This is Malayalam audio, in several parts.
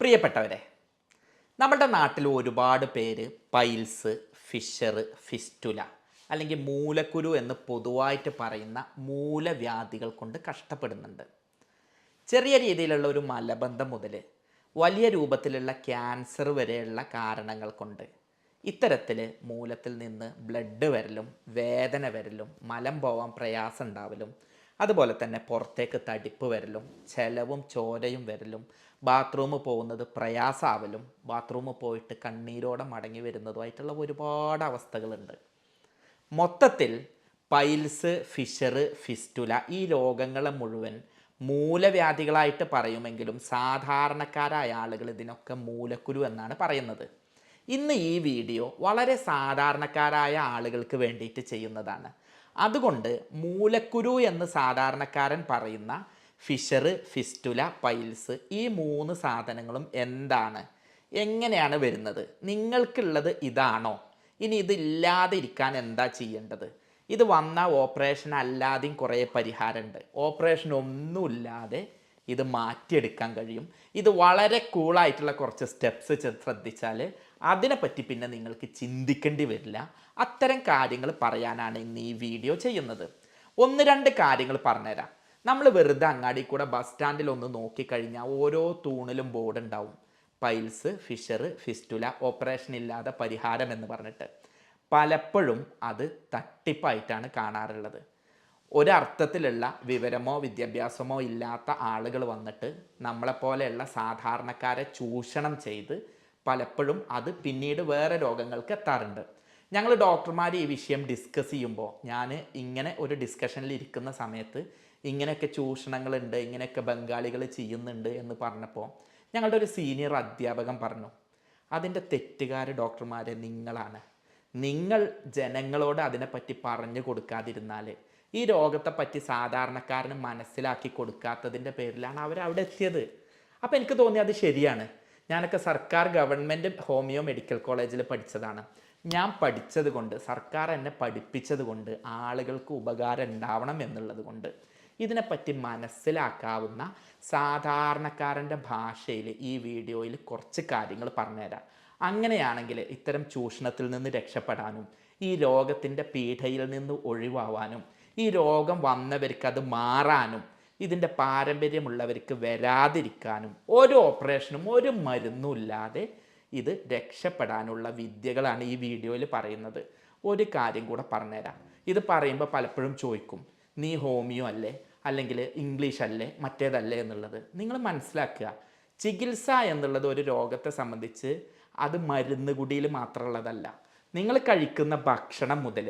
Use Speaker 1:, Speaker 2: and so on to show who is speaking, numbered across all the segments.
Speaker 1: പ്രിയപ്പെട്ടവരെ, നമ്മുടെ നാട്ടിൽ ഒരുപാട് പേര് പൈൽസ്, ഫിഷർ, ഫിസ്റ്റുല അല്ലെങ്കിൽ മൂലക്കുരു എന്ന് പൊതുവായിട്ട് പറയുന്ന മൂലവ്യാധികൾ കൊണ്ട് കഷ്ടപ്പെടുന്നുണ്ട്. ചെറിയ രീതിയിലുള്ള ഒരു മലബന്ധം മുതൽ വലിയ രൂപത്തിലുള്ള ക്യാൻസർ വരെയുള്ള കാരണങ്ങൾ കൊണ്ട് ഇത്തരത്തിൽ മൂലത്തിൽ നിന്ന് ബ്ലഡ് വരലും വേദന വരലും മലം പോവാൻ പ്രയാസം ഉണ്ടാവലും അതുപോലെ തന്നെ പുറത്തേക്ക് തടിപ്പ് വരലും ചെലവും ചോരയും വരലും ബാത്റൂമിൽ പോകുന്നത് പ്രയാസമാവലും ബാത്റൂമിൽ പോയിട്ട് കണ്ണീരോടെ മടങ്ങി വരുന്നതുമായിട്ടുള്ള ഒരുപാട് അവസ്ഥകളുണ്ട്. മൊത്തത്തിൽ പൈൽസ്, ഫിഷർ, ഫിസ്റ്റുല ഈ രോഗങ്ങളെ മുഴുവൻ മൂലവ്യാധികളായിട്ട് പറയുമെങ്കിലും സാധാരണക്കാരായ ആളുകൾ ഇതിനൊക്കെ മൂലക്കുരു എന്നാണ് പറയുന്നത്. ഇന്ന് ഈ വീഡിയോ വളരെ സാധാരണക്കാരായ ആളുകൾക്ക് വേണ്ടിയിട്ട് ചെയ്യുന്നതാണ്. അതുകൊണ്ട് മൂലക്കുരു എന്ന് സാധാരണക്കാരൻ പറയുന്ന ഫിഷർ, ഫിസ്റ്റുല, പൈൽസ് ഈ മൂന്ന് സാധനങ്ങളും എന്താണ്, എങ്ങനെയാണ് വരുന്നത്, നിങ്ങൾക്കുള്ളത് ഇതാണോ, ഇനി ഇതില്ലാതെ ഇരിക്കാൻ എന്താ ചെയ്യേണ്ടത്, ഇത് വന്ന ഓപ്പറേഷൻ അല്ലാതെയും കുറേ പരിഹാരമുണ്ട്, ഓപ്പറേഷൻ ഒന്നുമില്ലാതെ ഇത് മാറ്റിയെടുക്കാൻ കഴിയും, ഇത് വളരെ കൂളായിട്ടുള്ള കുറച്ച് സ്റ്റെപ്സ് ശ്രദ്ധിച്ചാൽ അതിനെപ്പറ്റി പിന്നെ നിങ്ങൾക്ക് ചിന്തിക്കേണ്ടി വരില്ല. അത്തരം കാര്യങ്ങൾ പറയാനാണ് ഇന്ന് ഈ വീഡിയോ ചെയ്യുന്നത്. ഒന്ന് രണ്ട് കാര്യങ്ങൾ പറഞ്ഞുതരാം. നമ്മൾ വെറുതെ അങ്ങാടി കൂടെ ബസ് സ്റ്റാൻഡിൽ ഒന്ന് നോക്കിക്കഴിഞ്ഞാൽ ഓരോ തൂണിലും ബോർഡ് ഉണ്ടാവും, പൈൽസ്, ഫിഷർ, ഫിസ്റ്റുല ഓപ്പറേഷൻ ഇല്ലാതെ പരിഹാരം എന്ന് പറഞ്ഞിട്ട്. പലപ്പോഴും അത് തട്ടിപ്പായിട്ടാണ് കാണാറുള്ളത്. ഒരർത്ഥത്തിലുള്ള വിവരമോ വിദ്യാഭ്യാസമോ ഇല്ലാത്ത ആളുകൾ വന്നിട്ട് നമ്മളെപ്പോലെയുള്ള സാധാരണക്കാരെ ചൂഷണം ചെയ്ത് പലപ്പോഴും അത് പിന്നീട് വേറെ രോഗങ്ങൾക്ക് എത്താറുണ്ട്. ഞങ്ങൾ ഡോക്ടർമാർ ഈ വിഷയം ഡിസ്കസ് ചെയ്യുമ്പോൾ ഞാൻ ഇങ്ങനെ ഒരു ഡിസ്കഷനിൽ ഇരിക്കുന്ന സമയത്ത് ഇങ്ങനെയൊക്കെ ചൂഷണങ്ങളുണ്ട്, ഇങ്ങനെയൊക്കെ ബംഗാളികൾ ചെയ്യുന്നുണ്ട് എന്ന് പറഞ്ഞപ്പോൾ ഞങ്ങളുടെ ഒരു സീനിയർ അധ്യാപകൻ പറഞ്ഞു, അതിൻ്റെ തെറ്റുകാർ ഡോക്ടർമാരെ നിങ്ങളാണ്. നിങ്ങൾ ജനങ്ങളോട് അതിനെപ്പറ്റി പറഞ്ഞു കൊടുക്കാതിരുന്നാൽ ഈ രോഗത്തെപ്പറ്റി സാധാരണക്കാരന് മനസ്സിലാക്കി കൊടുക്കാത്തതിൻ്റെ പേരിലാണ് അവരവിടെ എത്തിയത്. അപ്പോൾ എനിക്ക് തോന്നി അത് ശരിയാണ്. ഞാനൊക്കെ സർക്കാർ ഗവൺമെൻറ് ഹോമിയോ മെഡിക്കൽ കോളേജിൽ പഠിച്ചതാണ്. ഞാൻ പഠിച്ചത് കൊണ്ട്, സർക്കാർ എന്നെ പഠിപ്പിച്ചത് കൊണ്ട്, ആളുകൾക്ക് ഉപകാരം ഉണ്ടാവണം എന്നുള്ളത് കൊണ്ട് ഇതിനെപ്പറ്റി മനസ്സിലാക്കാവുന്ന സാധാരണക്കാരൻ്റെ ഭാഷയിൽ ഈ വീഡിയോയിൽ കുറച്ച് കാര്യങ്ങൾ പറഞ്ഞുതരാം. അങ്ങനെയാണെങ്കിൽ ഇത്തരം ചൂഷണത്തിൽ നിന്ന് രക്ഷപ്പെടാനും ഈ രോഗത്തിൻ്റെ പീഡയിൽ നിന്ന് ഒഴിവാവാനും ഈ രോഗം വന്നവർക്ക് അത് മാറാനും ഇതിൻ്റെ പാരമ്പര്യമുള്ളവർക്ക് വരാതിരിക്കാനും ഒരു ഓപ്പറേഷനും ഒരു മരുന്നും ഇല്ലാതെ ഇത് രക്ഷപ്പെടാനുള്ള വിദ്യകളാണ് ഈ വീഡിയോയിൽ പറയുന്നത്. ഒരു കാര്യം കൂടെ പറഞ്ഞുതരാം. ഇത് പറയുമ്പോൾ പലപ്പോഴും ചോദിക്കും, നീ ഹോമിയോ അല്ലേ, അല്ലെങ്കിൽ ഇംഗ്ലീഷ് അല്ലേ, മറ്റേതല്ലേ എന്നുള്ളത്. നിങ്ങൾ മനസ്സിലാക്കുക, ചികിത്സ എന്നുള്ളത് ഒരു രോഗത്തെ സംബന്ധിച്ച് അത് മരുന്ന് കുടിയിൽ മാത്രമുള്ളതല്ല. നിങ്ങൾ കഴിക്കുന്ന ഭക്ഷണം മുതൽ,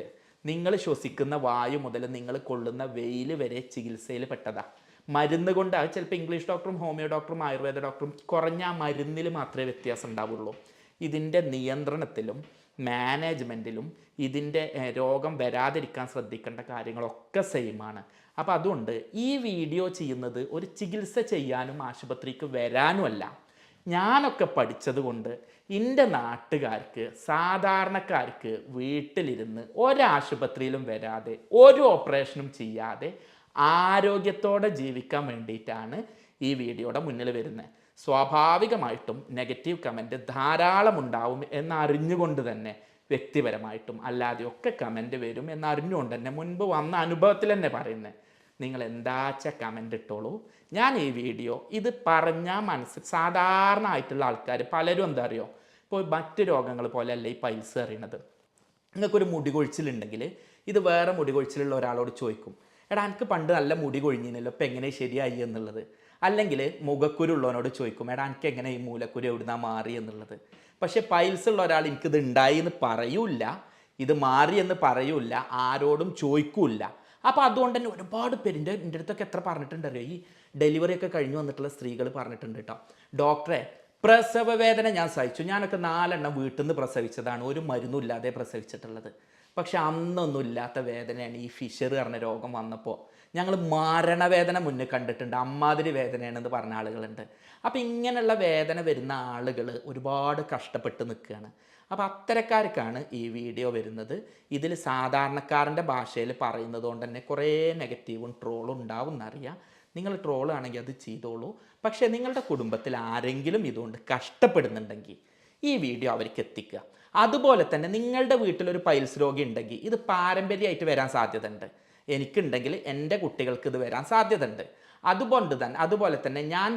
Speaker 1: നിങ്ങൾ ശ്വസിക്കുന്ന വായു മുതൽ, നിങ്ങൾ കൊള്ളുന്ന വെയിൽ വരെ ചികിത്സയിൽ പെട്ടതാണ്. മരുന്ന് കൊണ്ട് അത് ചിലപ്പോൾ ഇംഗ്ലീഷ് ഡോക്ടറും ഹോമിയോ ഡോക്ടറും ആയുർവേദ ഡോക്ടറും കുറഞ്ഞ മരുന്നിൽ മാത്രമേ വ്യത്യാസം ഉണ്ടാവുള്ളൂ. ഇതിൻ്റെ നിയന്ത്രണത്തിലും മാനേജ്മെൻറ്റിലും ഇതിൻ്റെ രോഗം വരാതിരിക്കാൻ ശ്രദ്ധിക്കേണ്ട കാര്യങ്ങളൊക്കെ സെയിമാണ്. അപ്പോൾ അതുകൊണ്ട് ഈ വീഡിയോ ചെയ്യുന്നത് ഒരു ചികിത്സ ചെയ്യാനും ആശുപത്രിക്ക് വരാനുമല്ല. ഞാനൊക്കെ പഠിച്ചത് കൊണ്ട് എൻ്റെ നാട്ടുകാർക്ക്, സാധാരണക്കാർക്ക് വീട്ടിലിരുന്ന് ഒരാശുപത്രിയിലും വരാതെ ഒരു ഓപ്പറേഷനും ചെയ്യാതെ ആരോഗ്യത്തോടെ ജീവിക്കാൻ വേണ്ടിയിട്ടാണ് ഈ വീഡിയോയുടെ മുന്നിൽ വരുന്നത്. സ്വാഭാവികമായിട്ടും നെഗറ്റീവ് കമൻറ്റ് ധാരാളം ഉണ്ടാവും എന്നറിഞ്ഞുകൊണ്ട് തന്നെ, വ്യക്തിപരമായിട്ടും അല്ലാതെയൊക്കെ കമൻറ്റ് വരും എന്നറിഞ്ഞുകൊണ്ട് തന്നെ മുൻപ് വന്ന അനുഭവത്തിൽ തന്നെ പറയുന്നത്, നിങ്ങൾ എന്താച്ച കമൻ്റ് ഇട്ടോളൂ. ഞാൻ ഈ വീഡിയോ ഇത് പറഞ്ഞാൽ സാധാരണ ആയിട്ടുള്ള ആൾക്കാർ പലരും എന്താ അറിയോ, ഇപ്പോൾ മറ്റ് രോഗങ്ങൾ പോലെ അല്ല ഈ പൈൽസ് അറിയണത്. നിങ്ങൾക്കൊരു മുടി കൊഴിച്ചിലുണ്ടെങ്കിൽ ഇത് വേറെ മുടി കൊഴിച്ചിലുള്ള ഒരാളോട് ചോദിക്കും, എടാ എനിക്ക് പണ്ട് നല്ല മുടി കൊഴിഞ്ഞില്ലല്ലോ, ഇപ്പം എങ്ങനെ ശരിയായി എന്നുള്ളത്. അല്ലെങ്കിൽ മുഖക്കുരുള്ളവനോട് ചോദിക്കും, എടാ എനിക്ക് എങ്ങനെ ഈ മൂലക്കുരു എവിടുന്നാ മാറി എന്നുള്ളത്. പക്ഷേ പൈൽസ് ഉള്ള ഒരാൾ എനിക്കിത് ഉണ്ടായി എന്ന് പറയൂല, ഇത് മാറി എന്ന് പറയൂല, ആരോടും ചോദിക്കൂല. അപ്പോൾ അതുകൊണ്ട് തന്നെ ഒരുപാട് പേര് എൻ്റെ അടുത്തൊക്കെ എത്ര പറഞ്ഞിട്ടുണ്ടല്ലോ, ഈ ഡെലിവറി ഒക്കെ കഴിഞ്ഞ് വന്നിട്ടുള്ള സ്ത്രീകൾ പറഞ്ഞിട്ടുണ്ട് കേട്ടോ, ഡോക്ടറെ പ്രസവ വേദന ഞാൻ സഹിച്ചു, ഞാനൊക്കെ 4 എണ്ണം വീട്ടിൽ നിന്ന് പ്രസവിച്ചതാണ്, ഒരു മരുന്നും ഇല്ലാതെ പ്രസവിച്ചിട്ടുള്ളത്. പക്ഷെ അന്നൊന്നും ഇല്ലാത്ത വേദനയാണ് ഈ ഫിഷർ പറഞ്ഞ രോഗം വന്നപ്പോൾ. ഞങ്ങൾ മരണവേദന മുന്നിൽ കണ്ടിട്ടുണ്ട്, അമ്മാതിരി വേദനയാണെന്ന് പറഞ്ഞ ആളുകളുണ്ട്. അപ്പോൾ ഇങ്ങനെയുള്ള വേദന വരുന്ന ആളുകൾ ഒരുപാട് കഷ്ടപ്പെട്ട് നിൽക്കുകയാണ്. അപ്പോൾ അത്തരക്കാർക്കാണ് ഈ വീഡിയോ വരുന്നത്. ഇതിൽ സാധാരണക്കാരൻ്റെ ഭാഷയിൽ പറയുന്നത് കൊണ്ട് തന്നെ കുറേ നെഗറ്റീവും ട്രോളും ഉണ്ടാവും എന്നറിയാം. നിങ്ങൾ ട്രോളാണെങ്കിൽ അത് ചെയ്തോളൂ. പക്ഷേ നിങ്ങളുടെ കുടുംബത്തിൽ ആരെങ്കിലും ഇതുകൊണ്ട് കഷ്ടപ്പെടുന്നുണ്ടെങ്കിൽ ഈ വീഡിയോ അവർക്ക് എത്തിക്കുക. അതുപോലെ തന്നെ നിങ്ങളുടെ വീട്ടിലൊരു പൈൽസ് രോഗി ഉണ്ടെങ്കിൽ ഇത് പാരമ്പര്യമായിട്ട് വരാൻ സാധ്യതയുണ്ട്. എനിക്കുണ്ടെങ്കിൽ എൻ്റെ കുട്ടികൾക്ക് ഇത് വരാൻ സാധ്യതയുണ്ട്. അതുപോലെ തന്നെ ഞാൻ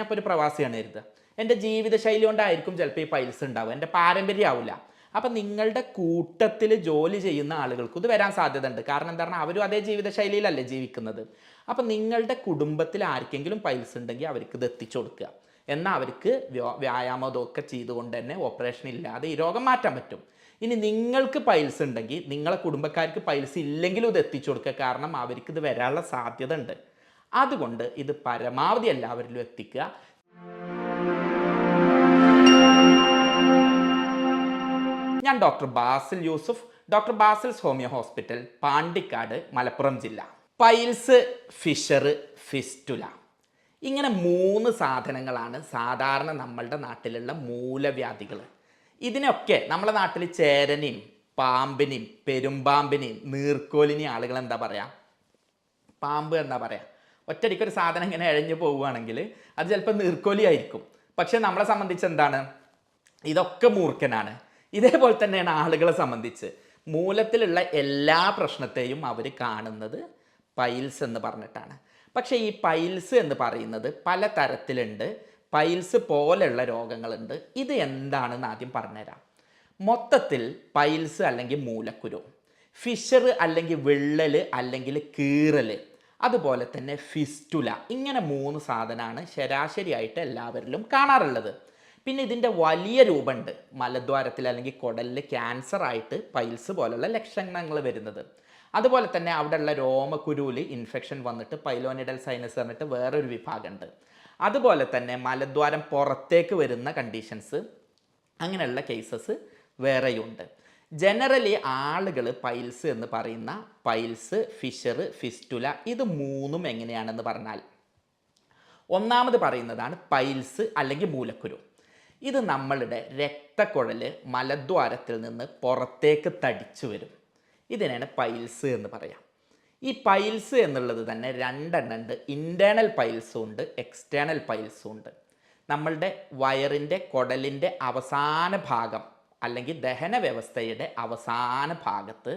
Speaker 1: ഇപ്പോൾ ഒരു പ്രവാസിയാണ് കരുതുക. എൻ്റെ ജീവിതശൈലി കൊണ്ടായിരിക്കും ചിലപ്പോൾ ഈ പൈൽസ് ഉണ്ടാവുക, എൻ്റെ പാരമ്പര്യം ആവില്ല. അപ്പം നിങ്ങളുടെ കൂട്ടത്തിൽ ജോലി ചെയ്യുന്ന ആളുകൾക്ക് ഇത് വരാൻ സാധ്യതയുണ്ട്. കാരണം എന്താ പറഞ്ഞാൽ അവരും അതേ ജീവിതശൈലിയിലല്ലേ ജീവിക്കുന്നത്. അപ്പം നിങ്ങളുടെ കുടുംബത്തിൽ ആർക്കെങ്കിലും പൈൽസ് ഉണ്ടെങ്കിൽ അവർക്ക് ഇത് എത്തിച്ചു കൊടുക്കുക. എന്നാൽ അവർക്ക് വ്യായാമം ഇതൊക്കെ ചെയ്തുകൊണ്ട് തന്നെ ഓപ്പറേഷൻ ഇല്ലാതെ ഈ രോഗം മാറ്റാൻ പറ്റും. ഇനി നിങ്ങൾക്ക് പൈൽസ് ഉണ്ടെങ്കിൽ നിങ്ങളെ കുടുംബക്കാർക്ക് പൈൽസ് ഇല്ലെങ്കിലും ഇത് എത്തിച്ചു കൊടുക്കുക. കാരണം അവർക്ക് ഇത് വരാനുള്ള സാധ്യത ഉണ്ട്. അതുകൊണ്ട് ഇത് പരമാവധി എല്ലാവരിലും എത്തിക്കുക. ഞാൻ doctor Basil Yusuf, doctor Basil's homeo hospital, Pandikkad, Malappuram ജില്ല. പൈൽസ്, ഫിഷർ, ഫിസ്റ്റുല, ഇങ്ങനെ 3 സാധനങ്ങളാണ് സാധാരണ നമ്മളുടെ നാട്ടിലുള്ള മൂലവ്യാധികൾ. ഇതിനൊക്കെ നമ്മുടെ നാട്ടിൽ ചേരനെയും പാമ്പിനെയും പെരുമ്പാമ്പിനെയും നീർക്കോലിനെയും ആളുകൾ എന്താ പറയുക? പാമ്പ് എന്താ പറയുക? ഒറ്റയടിക്കൊരു സാധനം ഇങ്ങനെ ഇഴഞ്ഞു പോവുകയാണെങ്കിൽ അത് ചിലപ്പോൾ നീർക്കോലി ആയിരിക്കും. പക്ഷെ നമ്മളെ സംബന്ധിച്ച് എന്താണ്? ഇതൊക്കെ മൂർഖനാണ്. ഇതേപോലെ തന്നെയാണ് ആളുകളെ സംബന്ധിച്ച് മൂലത്തിലുള്ള എല്ലാ പ്രശ്നത്തെയും അവർ കാണുന്നത് പൈൽസ് എന്ന് പറഞ്ഞിട്ടാണ്. പക്ഷേ ഈ പൈൽസ് എന്ന് പറയുന്നത് പല തരത്തിലുണ്ട്. പൈൽസ് പോലെയുള്ള രോഗങ്ങളുണ്ട്. ഇത് എന്താണെന്ന് ആദ്യം പറഞ്ഞുതരാം. മൊത്തത്തിൽ പൈൽസ് അല്ലെങ്കിൽ മൂലക്കുരു, ഫിഷർ അല്ലെങ്കിൽ വിള്ളൽ അല്ലെങ്കിൽ കീറൽ, അതുപോലെ തന്നെ ഫിസ്റ്റുല, ഇങ്ങനെ 3 സാധനമാണ് ശരാശരിയായിട്ട് എല്ലാവരിലും കാണാറുള്ളത്. പിന്നെ ഇതിൻ്റെ വലിയ രൂപമുണ്ട്. മലദ്വാരത്തിൽ അല്ലെങ്കിൽ കുടലിൽ ക്യാൻസർ ആയിട്ട് പൈൽസ് പോലുള്ള ലക്ഷണങ്ങൾ വരുന്നത്. അതുപോലെ തന്നെ അവിടെയുള്ള രോമക്കുരുവിൽ ഇൻഫെക്ഷൻ വന്നിട്ട് പൈലോനിഡൽ സൈനസ് പറഞ്ഞിട്ട് വേറൊരു വിഭാഗമുണ്ട്. അതുപോലെ തന്നെ മലദ്വാരം പുറത്തേക്ക് വരുന്ന കണ്ടീഷൻസ്, അങ്ങനെയുള്ള കേസസ് വേറെയുണ്ട്. ജനറലി ആളുകൾ പൈൽസ് എന്ന് പറയുന്ന പൈൽസ്, ഫിഷർ, ഫിസ്റ്റുല ഇത് 3ഉം എങ്ങനെയാണെന്ന് പറഞ്ഞാൽ, ഒന്നാമത് പറയുന്നതാണ് പൈൽസ് അല്ലെങ്കിൽ മൂലക്കുരു. ഇത് നമ്മളുടെ രക്തക്കുഴൽ മലദ്വാരത്തിൽ നിന്ന് പുറത്തേക്ക് തടിച്ചു വരും. ഇതിനാണ് പൈൽസ് എന്ന് പറയാം. ഈ പൈൽസ് എന്നുള്ളത് തന്നെ 2 എണ്ണം ഉണ്ട്. ഇൻറ്റേർണൽ പൈൽസും ഉണ്ട്, എക്സ്റ്റേണൽ പൈൽസും ഉണ്ട്. നമ്മളുടെ വയറിൻ്റെ കുടലിൻ്റെ അവസാന ഭാഗം അല്ലെങ്കിൽ ദഹന വ്യവസ്ഥയുടെ അവസാന ഭാഗത്ത്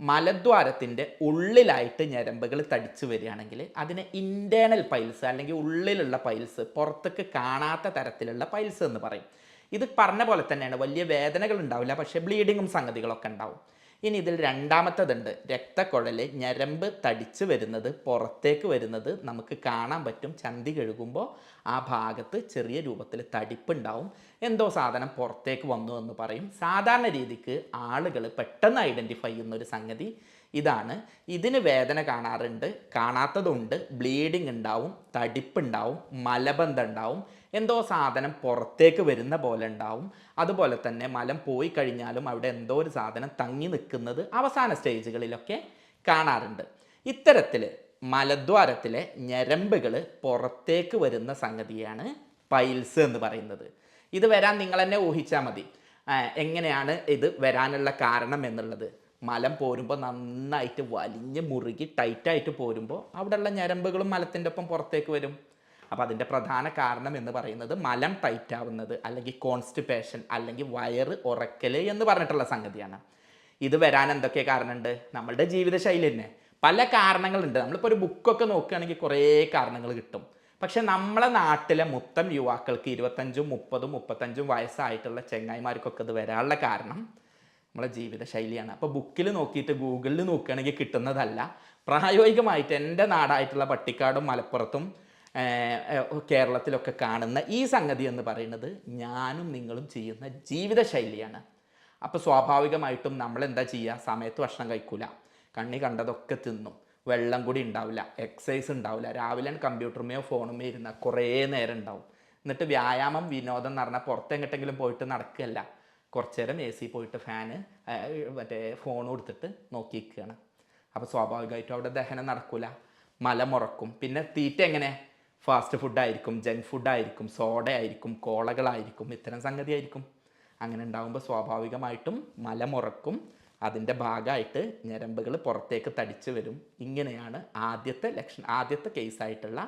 Speaker 1: മലദ്വാരത്തിൻ്റെ ഉള്ളിലായിട്ട് ഞരമ്പുകൾ തടിച്ചു വരികയാണെങ്കിൽ അതിനെ ഇൻറ്റേർണൽ പൈൽസ് അല്ലെങ്കിൽ ഉള്ളിലുള്ള പൈൽസ്, പുറത്തേക്ക് കാണാത്ത തരത്തിലുള്ള പൈൽസ് എന്ന് പറയും. ഇത് പറഞ്ഞ പോലെ തന്നെയാണ്. വലിയ വേദനകൾ ഉണ്ടാവില്ല, പക്ഷേ ബ്ലീഡിങ്ങും സംഗതികളൊക്കെ ഉണ്ടാവും. ഇനി ഇതിൽ രണ്ടാമത്തതുണ്ട്, രക്തക്കുഴൽ ഞരമ്പ് തടിച്ചു വരുന്നത്, പുറത്തേക്ക് വരുന്നത് നമുക്ക് കാണാൻ പറ്റും. ചന്തി കഴുകുമ്പോൾ ആ ഭാഗത്ത് ചെറിയ രൂപത്തിൽ തടിപ്പുണ്ടാവും. എന്തോ സാധനം പുറത്തേക്ക് വന്നു എന്ന് പറയും. സാധാരണ രീതിക്ക് ആളുകൾ പെട്ടെന്ന് ഐഡൻറ്റിഫൈ ചെയ്യുന്ന ഒരു സംഗതി ഇതാണ്. ഇതിന് വേദന കാണാറുണ്ട്, കാണാത്തതുണ്ട്, ബ്ലീഡിങ് ഉണ്ടാവും, തടിപ്പുണ്ടാവും, മലബന്ധം ഉണ്ടാവും, എന്തോ സാധനം പുറത്തേക്ക് വരുന്ന പോലെ ഉണ്ടാവും. അതുപോലെ തന്നെ മലം പോയി കഴിഞ്ഞാലും അവിടെ എന്തോ ഒരു സാധനം തങ്ങി നിൽക്കുന്നത് അവസാന സ്റ്റേജുകളിലൊക്കെ കാണാറുണ്ട്. ഇത്തരത്തിൽ മലദ്വാരത്തിലെ ഞരമ്പുകൾ പുറത്തേക്ക് വരുന്ന സംഗതിയാണ് പൈൽസ് എന്ന് പറയുന്നത്. ഇത് വരാൻ നിങ്ങൾ തന്നെ ഊഹിച്ചാൽ മതി എങ്ങനെയാണ് ഇത് വരാനുള്ള കാരണം എന്നുള്ളത്. മലം പോരുമ്പോൾ നന്നായിട്ട് വലിഞ്ഞ് മുറുകി ടൈറ്റായിട്ട് പോരുമ്പോൾ അവിടെയുള്ള ഞരമ്പുകളും മലത്തിൻ്റെ ഒപ്പം പുറത്തേക്ക് വരും. അപ്പോൾ അതിൻ്റെ പ്രധാന കാരണം എന്ന് പറയുന്നത് മലം ടൈറ്റ് ആവുന്നത് അല്ലെങ്കിൽ കോൺസ്റ്റിപ്പേഷൻ അല്ലെങ്കിൽ വയറ് ഉറക്കൽ എന്ന് പറഞ്ഞിട്ടുള്ള സംഗതിയാണ്. ഇത് വരാൻ എന്തൊക്കെ കാരണമുണ്ട്? നമ്മളുടെ ജീവിതശൈലി തന്നെ പല കാരണങ്ങളുണ്ട്. നമ്മളിപ്പോൾ ഒരു ബുക്കൊക്കെ നോക്കുകയാണെങ്കിൽ കുറേ കാരണങ്ങൾ കിട്ടും. പക്ഷെ നമ്മളെ നാട്ടിലെ മൊത്തം യുവാക്കൾക്ക് 25, 30, 35 വയസ്സായിട്ടുള്ള ചെങ്ങായിമാർക്കൊക്കെ ഇത് വരാനുള്ള കാരണം നമ്മളെ ജീവിതശൈലിയാണ്. അപ്പോൾ ബുക്കിൽ നോക്കിയിട്ട് ഗൂഗിളിൽ നോക്കുകയാണെങ്കിൽ കിട്ടുന്നതല്ല. പ്രായോഗികമായിട്ട് എൻ്റെ നാടായിട്ടുള്ള പട്ടിക്കാടും മലപ്പുറത്തും കേരളത്തിലൊക്കെ കാണുന്ന ഈ സംഗതി എന്ന് പറയുന്നത് ഞാനും നിങ്ങളും ചെയ്യുന്ന ജീവിതശൈലിയാണ്. അപ്പോൾ സ്വാഭാവികമായിട്ടും നമ്മളെന്താ ചെയ്യുക? സമയത്ത് ഭക്ഷണം കഴിക്കൂല, കണ്ണി കണ്ടതൊക്കെ തിന്നും, വെള്ളം കൂടി ഉണ്ടാവില്ല, എക്സസൈസ് ഉണ്ടാവില്ല, രാവിലെ കമ്പ്യൂട്ടറുമേയോ ഫോണുമേ ഇരുന്ന കുറേ നേരം ഉണ്ടാവും. എന്നിട്ട് വ്യായാമം വിനോദം എന്ന് പറഞ്ഞാൽ പുറത്തെങ്ങോട്ടെങ്കിലും പോയിട്ട് നടക്കുകയല്ല, കുറച്ച് നേരം AC പോയിട്ട് ഫാന് ഫോൺ കൊടുത്തിട്ട് നോക്കിയിരിക്കുകയാണ്. അപ്പോൾ സ്വാഭാവികമായിട്ടും അവിടെ ദഹനം നടക്കില്ല, മലമുറക്കും. പിന്നെ തീറ്റ എങ്ങനെ? ഫാസ്റ്റ് ഫുഡായിരിക്കും, ജങ്ക് ഫുഡായിരിക്കും, സോഡ ആയിരിക്കും, കോളകളായിരിക്കും, ഇത്തരം സംഗതി ആയിരിക്കും. അങ്ങനെ ഉണ്ടാകുമ്പോൾ സ്വാഭാവികമായിട്ടും മലമുറക്കും, അതിൻ്റെ ഭാഗമായിട്ട് ഞരമ്പുകൾ പുറത്തേക്ക് തടിച്ച് വരും. ഇങ്ങനെയാണ് ആദ്യത്തെ കേസായിട്ടുള്ള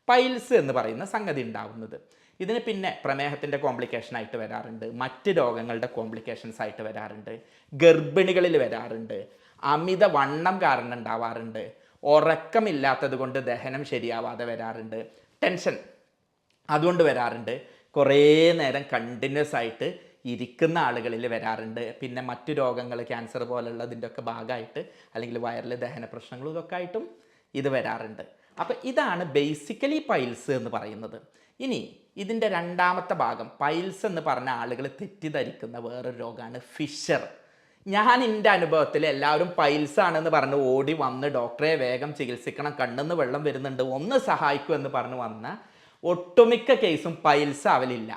Speaker 1: പൈൽസ് എന്ന് പറയുന്ന സംഗതി ഉണ്ടാവുന്നത്. ഇതിന് പിന്നെ പ്രമേഹത്തിൻ്റെ കോംപ്ലിക്കേഷനായിട്ട് വരാറുണ്ട്, മറ്റ് രോഗങ്ങളുടെ കോംപ്ലിക്കേഷൻസ് ആയിട്ട് വരാറുണ്ട്, ഗർഭിണികളിൽ വരാറുണ്ട്, അമിത വണ്ണം കാരണം ഉണ്ടാവാറുണ്ട്, ഉറക്കമില്ലാത്തത് കൊണ്ട് ദഹനം ശരിയാവാതെ വരാറുണ്ട്, ടെൻഷൻ അതുകൊണ്ട് വരാറുണ്ട്, കുറേ നേരം കണ്ടിന്യൂസ് ആയിട്ട് ഇരിക്കുന്ന ആളുകളിൽ വരാറുണ്ട്, പിന്നെ മറ്റു രോഗങ്ങൾ ക്യാൻസർ പോലുള്ളതിൻ്റെ ഒക്കെ ഭാഗമായിട്ട് അല്ലെങ്കിൽ വയറിൽ ദഹന പ്രശ്നങ്ങളും ഇതൊക്കെ ആയിട്ടും ഇത് വരാറുണ്ട്. അപ്പോൾ ഇതാണ് ബേസിക്കലി പൈൽസ് എന്ന് പറയുന്നത്. ഇനി ഇതിൻ്റെ രണ്ടാമത്തെ ഭാഗം, പൈൽസ് എന്ന് പറഞ്ഞ ആളുകൾ തെറ്റിദ്ധരിക്കുന്ന വേറൊരു രോഗമാണ് ഫിഷർ. ഞാൻ എൻ്റെ അനുഭവത്തിൽ എല്ലാവരും പൈൽസ് ആണെന്ന് പറഞ്ഞ് ഓടി വന്ന് ഡോക്ടറെ വേഗം ചികിത്സിക്കണം, കണ്ണിന്ന് വെള്ളം വരുന്നുണ്ട്, ഒന്ന് സഹായിക്കൂ എന്ന് പറഞ്ഞ് വന്ന ഒട്ടുമിക്ക കേസും പൈൽസ് ആവലില്ല,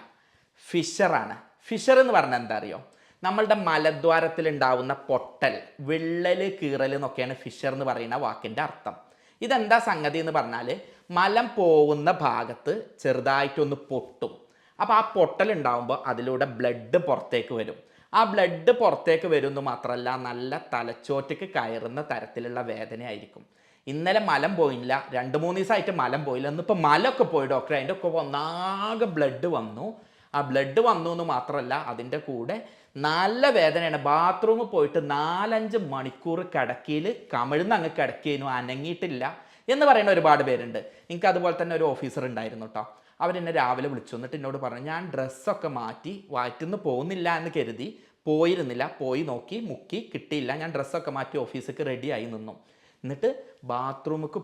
Speaker 1: ഫിഷറാണ്. ഫിഷർ എന്ന് പറഞ്ഞാൽ എന്താ അറിയോ? നമ്മളുടെ മലദ്വാരത്തിൽ ഉണ്ടാവുന്ന പൊട്ടൽ, വിള്ളൽ, കീറൽ എന്നൊക്കെയാണ് ഫിഷർ എന്ന് പറയുന്ന വാക്കിൻ്റെ അർത്ഥം. ഇതെന്താ സംഗതി എന്ന് പറഞ്ഞാൽ മലം പോകുന്ന ഭാഗത്ത് ചെറുതായിട്ടൊന്ന് പൊട്ടും. അപ്പോൾ ആ പൊട്ടൽ ഉണ്ടാകുമ്പോൾ അതിലൂടെ ബ്ലഡ് പുറത്തേക്ക് വരും. ആ ബ്ലഡ് പുറത്തേക്ക് വരുമെന്ന് മാത്രമല്ല, നല്ല തലച്ചോറ്റക്ക് കയറുന്ന തരത്തിലുള്ള വേദനയായിരിക്കും. ഇന്നലെ മലം പോയില്ല, 2-3 ദിവസമായിട്ട് മലം പോയില്ല, ഇന്നിപ്പോൾ മലമൊക്കെ പോയി ഡോക്ടറെ, അതിൻ്റെ ഒക്കെ ഒന്നാകെ ബ്ലഡ് വന്നു. ആ ബ്ലഡ് വന്നു എന്ന് മാത്രമല്ല, അതിൻ്റെ കൂടെ നല്ല വേദനയാണ്. ബാത്റൂമിൽ പോയിട്ട് 4-5 മണിക്കൂർ കിടക്കയിൽ കമിഴ്ന്ന് അങ്ങ് കിടക്കുന്നു, അനങ്ങിയിട്ടില്ല എന്ന് പറയുന്ന ഒരുപാട് പേരുണ്ട്. എനിക്ക് അതുപോലെ തന്നെ ഒരു ഓഫീസർ ഉണ്ടായിരുന്നു കേട്ടോ. അവരെന്നെ രാവിലെ വിളിച്ചു, എന്നിട്ട് എന്നോട് പറഞ്ഞു, ഞാൻ ഡ്രസ്സൊക്കെ മാറ്റി വയറ്റിന്ന് പോകുന്നില്ല എന്ന് കരുതി പോയിരുന്നില്ല, പോയി നോക്കി മുക്കി കിട്ടിയില്ല, ഞാൻ ഡ്രസ്സൊക്കെ മാറ്റി ഓഫീസിലേക്ക് റെഡിയായി നിന്നു, എന്നിട്ട് ബാത്റൂമിലേക്ക്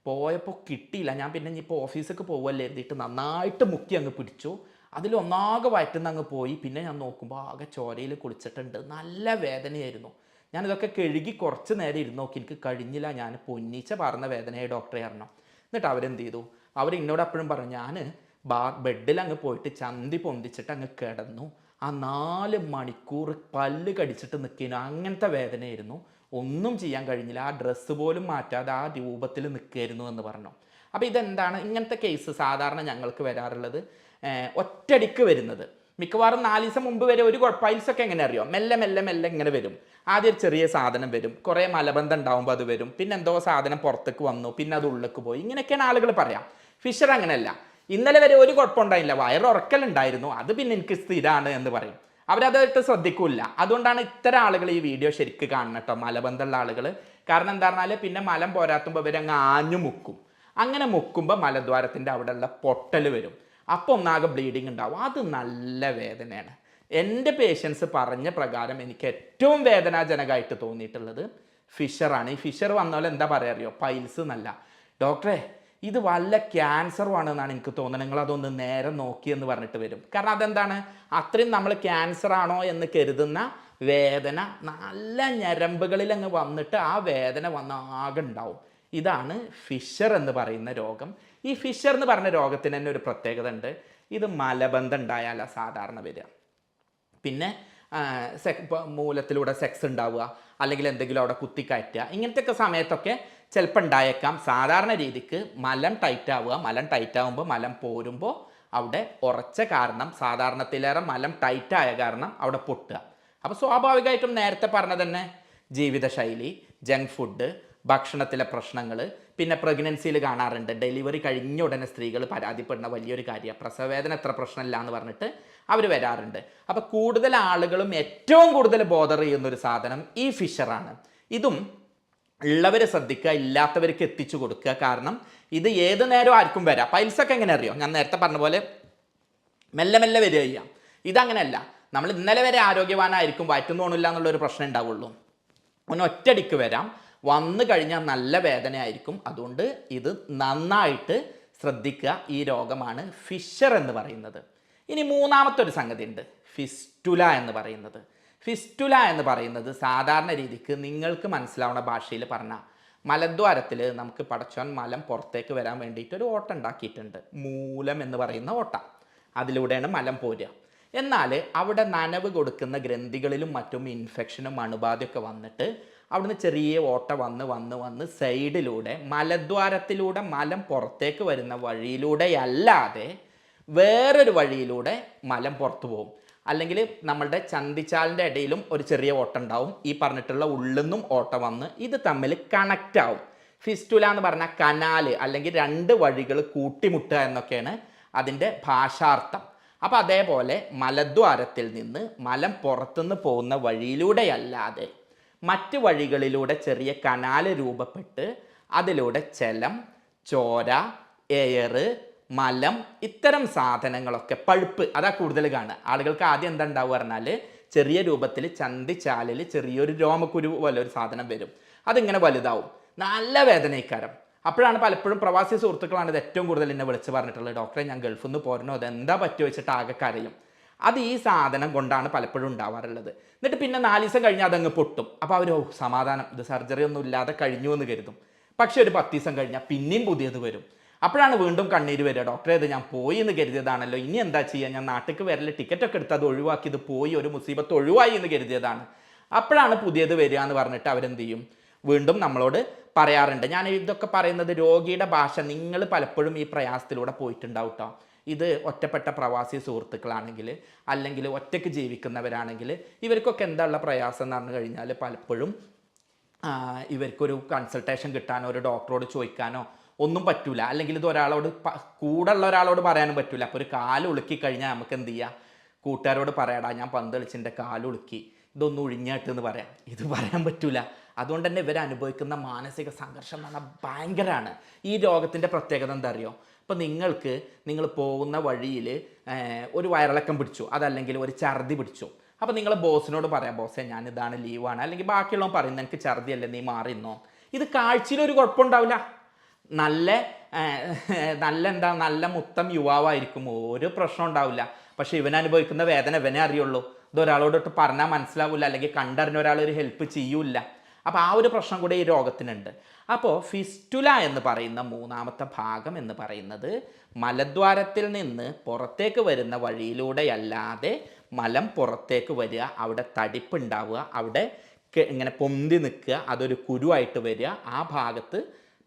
Speaker 1: പോയപ്പോൾ കിട്ടിയില്ല, ഞാൻ പിന്നെ ഇനിയിപ്പോൾ ഓഫീസിലേക്ക് പോകുമല്ലേ എഴുതിയിട്ട് നന്നായിട്ട് മുക്കി അങ്ങ് പിടിച്ചു, അതിലൊന്നാകെ വയറ്റുന്ന അങ്ങ് പോയി. പിന്നെ ഞാൻ നോക്കുമ്പോൾ ആകെ ചോരയിൽ കുളിച്ചിട്ടുണ്ട്, നല്ല വേദനയായിരുന്നു. ഞാനിതൊക്കെ കഴുകി കുറച്ച് നേരം ഇരുന്ന് നോക്കി, എനിക്ക് കഴിഞ്ഞില്ല, ഞാൻ പൊന്നിച്ച പറഞ്ഞ വേദനയായി ഡോക്ടറെ അറിഞ്ഞു. എന്നിട്ട് അവരെന്ത് ചെയ്തു, അവർ എന്നോട് അപ്പോഴും പറഞ്ഞു, ഞാൻ ബെഡിൽ അങ്ങ് പോയിട്ട് ചന്തി പൊന്തിച്ചിട്ട് അങ്ങ് കിടന്നു, ആ 4 മണിക്കൂർ പല്ല് കടിച്ചിട്ട് നിൽക്കുന്നു, അങ്ങനത്തെ വേദനയായിരുന്നു, ഒന്നും ചെയ്യാൻ കഴിഞ്ഞില്ല, ആ ഡ്രസ്സ് പോലും മാറ്റാതെ ആ രൂപത്തിൽ നിൽക്കുകയായിരുന്നു എന്ന് പറഞ്ഞു. അപ്പോൾ ഇതെന്താണ്, ഇങ്ങനത്തെ കേസ് സാധാരണ ഞങ്ങൾക്ക് വരാറുള്ളത് ഒറ്റയടിക്ക് വരുന്നത്. മിക്കവാറും 4 ദിവസം മുമ്പ് വരെ ഒരു പൈൽസൊക്കെ എങ്ങനെ അറിയോ, മെല്ലെ മെല്ലെ മെല്ലെ ഇങ്ങനെ വരും. ആദ്യം ഒരു ചെറിയ സാധനം വരും, കുറേ മലബന്ധം ഉണ്ടാകുമ്പോൾ അത് വരും, പിന്നെ എന്തോ സാധനം പുറത്തേക്ക് വന്നു, പിന്നെ അത് ഉള്ളിലേക്ക് പോയി, ഇങ്ങനെയൊക്കെയാണ് ആളുകൾ പറയാം. ഫിഷർ അങ്ങനെയല്ല, ഇന്നലെ വരെ ഒരു കുഴപ്പമുണ്ടായില്ല, വയറുറക്കലുണ്ടായിരുന്നു, അത് പിന്നെ എനിക്ക് സ്ഥിരമാണ് എന്ന് പറയും. അവരതായിട്ട് ശ്രദ്ധിക്കില്ല. അതുകൊണ്ടാണ് ഇത്തരം ആളുകൾ ഈ വീഡിയോ ശരിക്കും കാണണം കേട്ടോ, മലബന്ധമുള്ള ആളുകൾ. കാരണം എന്താ പറഞ്ഞാൽ പിന്നെ മലം പോരാത്തുമ്പോൾ ഇവരങ്ങ് ആഞ്ഞു മുക്കും. അങ്ങനെ മുക്കുമ്പോൾ മലദ്വാരത്തിൻ്റെ അവിടെയുള്ള പൊട്ടൽ വരും, അപ്പോൾ ഒന്നാകെ ബ്ലീഡിങ് ഉണ്ടാവും, അത് നല്ല വേദനയാണ്. എൻ്റെ പേഷ്യൻസ് പറഞ്ഞ പ്രകാരം എനിക്ക് ഏറ്റവും വേദനാജനകമായിട്ട് തോന്നിയിട്ടുള്ളത് ഫിഷറാണ്. ഈ ഫിഷർ വന്നാൽ എന്താ പറയുക അറിയോ, പൈൽസ് എന്നല്ല ഡോക്ടറെ, ഇത് വല്ല ക്യാൻസറുമാണെന്നാണ് എനിക്ക് തോന്നുന്നത്, നിങ്ങളതൊന്ന് നേരെ നോക്കിയെന്ന് പറഞ്ഞിട്ട് വരും. കാരണം അതെന്താണ്, അത്രയും നമ്മൾ ക്യാൻസർ ആണോ എന്ന് കരുതുന്ന വേദന നല്ല ഞരമ്പുകളിൽ അങ്ങ് വന്നിട്ട് ആ വേദന വന്ന് ആകെ ഉണ്ടാവും. ഇതാണ് ഫിഷർ എന്ന് പറയുന്ന രോഗം. ഈ ഫിഷർ എന്ന് പറഞ്ഞ രോഗത്തിന് തന്നെ ഒരു പ്രത്യേകത ഉണ്ട്, ഇത് മലബന്ധം ഉണ്ടായാലാണ് സാധാരണ വരിക. പിന്നെ മൂലത്തിലൂടെ സെക്സ് ഉണ്ടാവുക, അല്ലെങ്കിൽ എന്തെങ്കിലും അവിടെ കുത്തിക്കയറ്റുക, ഇങ്ങനത്തെയൊക്കെ സമയത്തൊക്കെ ചിലപ്പോൾ ഉണ്ടായേക്കാം. സാധാരണ രീതിക്ക് മലം ടൈറ്റ് ആവുക, മലം ടൈറ്റ് ആകുമ്പോൾ മലം പോരുമ്പോൾ അവിടെ ഉറച്ച കാരണം, സാധാരണത്തിലേറെ മലം ടൈറ്റായ കാരണം അവിടെ പൊട്ടുക. അപ്പോൾ സ്വാഭാവികമായിട്ടും നേരത്തെ പറഞ്ഞ തന്നെ ജീവിതശൈലി, ജങ്ക് ഫുഡ്, ഭക്ഷണത്തിലെ പ്രശ്നങ്ങൾ, പിന്നെ പ്രഗ്നൻസിയിൽ കാണാറുണ്ട്, ഡെലിവറി കഴിഞ്ഞ ഉടനെ സ്ത്രീകൾ പരാതിപ്പെടുന്ന വലിയൊരു കാര്യമാണ്, പ്രസവവേദന എത്ര പ്രശ്നമില്ല എന്ന് പറഞ്ഞിട്ട് അവർ വരാറുണ്ട്. അപ്പോൾ കൂടുതൽ ആളുകളും ഏറ്റവും കൂടുതൽ ബോധർ ചെയ്യുന്നൊരു സാധനം ഈ ഫിഷറാണ്. ഇതും ഉള്ളവർ ശ്രദ്ധിക്കുക, ഇല്ലാത്തവർക്ക് എത്തിച്ചു കൊടുക്കുക. കാരണം ഇത് ഏത് നേരം ആർക്കും വരാം. പൈൽസൊക്കെ എങ്ങനെ അറിയോ, ഞാൻ നേരത്തെ പറഞ്ഞ പോലെ മെല്ലെ മെല്ലെ വരിക ചെയ്യാം. ഇതങ്ങനെയല്ല, നമ്മൾ ഇന്നലെ വരെ ആരോഗ്യവാനായിരിക്കും, വയറ്റുന്നു പോണില്ല എന്നുള്ളൊരു പ്രശ്നം ഉണ്ടാവുള്ളൂ. ഒന്ന് ഒറ്റയടിക്ക് വരാം, വന്നു കഴിഞ്ഞാൽ നല്ല വേദനയായിരിക്കും. അതുകൊണ്ട് ഇത് നന്നായിട്ട് ശ്രദ്ധിക്കുക. ഈ രോഗമാണ് ഫിഷർ എന്ന് പറയുന്നത്. ഇനി മൂന്നാമത്തെ ഒരു സംഗതി ഉണ്ട്, ഫിസ്റ്റുല എന്ന് പറയുന്നത്. ഫിസ്റ്റുല എന്ന് പറയുന്നത് സാധാരണ രീതിക്ക് നിങ്ങൾക്ക് മനസ്സിലാവുന്ന ഭാഷയിൽ പറഞ്ഞാൽ, മലദ്വാരത്തിൽ നമുക്ക് പടച്ചോൻ മലം പുറത്തേക്ക് വരാൻ വേണ്ടിയിട്ട് ഒരു ഓട്ട ഉണ്ടാക്കിയിട്ടുണ്ട്, മൂലം എന്ന് പറയുന്ന ഓട്ട, അതിലൂടെയാണ് മലം പോരുക. എന്നാൽ അവിടെ നനവ് കൊടുക്കുന്ന ഗ്രന്ഥികളിലും മറ്റും ഇൻഫെക്ഷനും അണുബാധയൊക്കെ വന്നിട്ട് അവിടുന്ന് ചെറിയ ഓട്ട വന്ന് സൈഡിലൂടെ മലദ്വാരത്തിലൂടെ മലം പുറത്തേക്ക് വരുന്ന വഴിയിലൂടെ അല്ലാതെ വേറൊരു വഴിയിലൂടെ മലം പുറത്തു പോകും. അല്ലെങ്കിൽ നമ്മളുടെ ചന്തിച്ചാലിൻ്റെ ഇടയിലും ഒരു ചെറിയ ഓട്ടം ഉണ്ടാവും. ഈ പറഞ്ഞിട്ടുള്ള ഉള്ളിന്നും ഓട്ടം വന്ന് ഇത് തമ്മിൽ കണക്റ്റ് ആവും. ഫിസ്റ്റുല എന്ന് പറഞ്ഞാൽ കനാല് അല്ലെങ്കിൽ രണ്ട് വഴികൾ കൂട്ടിമുട്ടുക എന്നൊക്കെയാണ് അതിൻ്റെ ഭാഷാർത്ഥം. അപ്പം അതേപോലെ മലദ്വാരത്തിൽ നിന്ന് മലം പുറത്തുനിന്ന് പോകുന്ന വഴിയിലൂടെയല്ലാതെ മറ്റ് വഴികളിലൂടെ ചെറിയ കനാല് രൂപപ്പെട്ട് അതിലൂടെ ജലം, ചോര, എയർ, മലം ഇത്തരം സാധനങ്ങളൊക്കെ പഴുപ്പ് അതാ കൂടുതൽ കാണുക. ആളുകൾക്ക് ആദ്യം എന്താ ഉണ്ടാവുക പറഞ്ഞാൽ ചെറിയ രൂപത്തിൽ ചന്തിച്ചാലിൽ ചെറിയൊരു രോമക്കുരു പോലെ ഒരു സാധനം വരും. അതിങ്ങനെ വലുതാവും, നല്ല വേദനയ്ക്കാരം. അപ്പോഴാണ് പലപ്പോഴും പ്രവാസി സുഹൃത്തുക്കളാണ് ഇത് ഏറ്റവും കൂടുതൽ എന്നെ വിളിച്ച് പറഞ്ഞിട്ടുള്ളത്, ഡോക്ടറെ ഞാൻ ഗൾഫിൽ നിന്ന് പോരണോ, അത് എന്താ പറ്റുമോ വെച്ചിട്ട് ആകെ കരയും. അത് ഈ സാധനം കൊണ്ടാണ് പലപ്പോഴും ഉണ്ടാവാറുള്ളത്. എന്നിട്ട് പിന്നെ 4 ദിവസം കഴിഞ്ഞാൽ അതങ്ങ് പൊട്ടും. അപ്പോൾ അവർ സമാധാനം, ഇത് സർജറി ഒന്നും ഇല്ലാതെ കഴിഞ്ഞു എന്ന് കരുതും. പക്ഷെ ഒരു 10 ദിവസം കഴിഞ്ഞാൽ പിന്നെയും പുതിയത് വരും. അപ്പോഴാണ് വീണ്ടും കണ്ണീര് വരിക, ഡോക്ടറെ ഇത് ഞാൻ പോയി എന്ന് കരുതിയതാണല്ലോ, ഇനി എന്താ ചെയ്യുക, ഞാൻ നാട്ടിലേക്ക് വരൽ ടിക്കറ്റൊക്കെ എടുത്ത് അത് ഒഴിവാക്കി, ഇത് പോയി ഒരു മുസീബത്ത് ഒഴിവായി എന്ന് കരുതിയതാണ്. അപ്പോഴാണ് പുതിയത് വരിക എന്ന് പറഞ്ഞിട്ട് അവരെന്ത് ചെയ്യും, വീണ്ടും നമ്മളോട് പറയാറുണ്ട്. ഞാൻ ഇതൊക്കെ പറയുന്നത് രോഗിയുടെ ഭാഷ, നിങ്ങൾ പലപ്പോഴും ഈ പ്രയാസത്തിലൂടെ പോയിട്ടുണ്ടാവും കേട്ടോ. ഇത് ഒറ്റപ്പെട്ട പ്രവാസി സുഹൃത്തുക്കളാണെങ്കിൽ അല്ലെങ്കിൽ ഒറ്റയ്ക്ക് ജീവിക്കുന്നവരാണെങ്കിൽ ഇവർക്കൊക്കെ എന്താ ഉള്ള പ്രയാസം എന്ന് പറഞ്ഞു കഴിഞ്ഞാൽ പലപ്പോഴും ഇവർക്കൊരു കൺസൾട്ടേഷൻ കിട്ടാനോ ഒരു ഡോക്ടറോട് ചോദിക്കാനോ ഒന്നും പറ്റൂല. അല്ലെങ്കിൽ ഇത് ഒരാളോട് കൂടെ ഉള്ള ഒരാളോട് പറയാനും പറ്റൂല. അപ്പോൾ ഒരു കാല് ഉളുക്കി കഴിഞ്ഞാൽ നമുക്ക് എന്ത് ചെയ്യാം, കൂട്ടുകാരോട് പറയാടാ ഞാൻ പന്ത് കളിച്ചിൻ്റെ കാല് ഉളുക്കി, ഇതൊന്നും ഒഴിഞ്ഞാട്ട് എന്ന് പറയാം. ഇത് പറയാൻ പറ്റൂല. അതുകൊണ്ട് തന്നെ ഇവർ അനുഭവിക്കുന്ന മാനസിക സംഘർഷം എന്ന് പറഞ്ഞാൽ ഭയങ്കരമാണ്. ഈ രോഗത്തിൻ്റെ പ്രത്യേകത എന്താ അറിയോ, ഇപ്പോൾ നിങ്ങൾ പോകുന്ന വഴിയിൽ ഒരു വയറിളക്കം പിടിച്ചു, അതല്ലെങ്കിൽ ഒരു ഛർദി പിടിച്ചു. അപ്പോൾ നിങ്ങൾ ബോസിനോട് പറയാം, ബോസേ ഞാൻ ഇതാണ് ലീവാണ്, അല്ലെങ്കിൽ ബാക്കിയുള്ളവൻ പറയുന്നത് എനിക്ക് ഛർദിയല്ലേ നീ മാറിന്നോ. ഇത് കാഴ്ചയിലൊരു കുഴപ്പമുണ്ടാവില്ല. നല്ല മുത്തം യുവാവായിരിക്കും, ഒരു പ്രശ്നം ഉണ്ടാവില്ല. പക്ഷെ ഇവൻ അനുഭവിക്കുന്ന വേദന ഇവനെ അറിയുള്ളൂ. ഇതൊരാളോടൊട്ട് പറഞ്ഞാൽ മനസ്സിലാവില്ല, അല്ലെങ്കിൽ കണ്ടറിഞ്ഞ ഒരാളൊരു ഹെൽപ്പ് ചെയ്യൂല. അപ്പോൾ ആ ഒരു പ്രശ്നം കൂടെ ഈ രോഗത്തിനുണ്ട്. അപ്പോൾ ഫിസ്റ്റുല എന്ന് പറയുന്ന മൂന്നാമത്തെ ഭാഗം എന്ന് പറയുന്നത് മലദ്വാരത്തിൽ നിന്ന് പുറത്തേക്ക് വരുന്ന വഴിയിലൂടെയല്ലാതെ മലം പുറത്തേക്ക് വരിക, അവിടെ തടിപ്പുണ്ടാവുക, അവിടെ ഇങ്ങനെ പൊന്തി നിൽക്കുക, അതൊരു കുരുവായിട്ട് വരിക, ആ ഭാഗത്ത്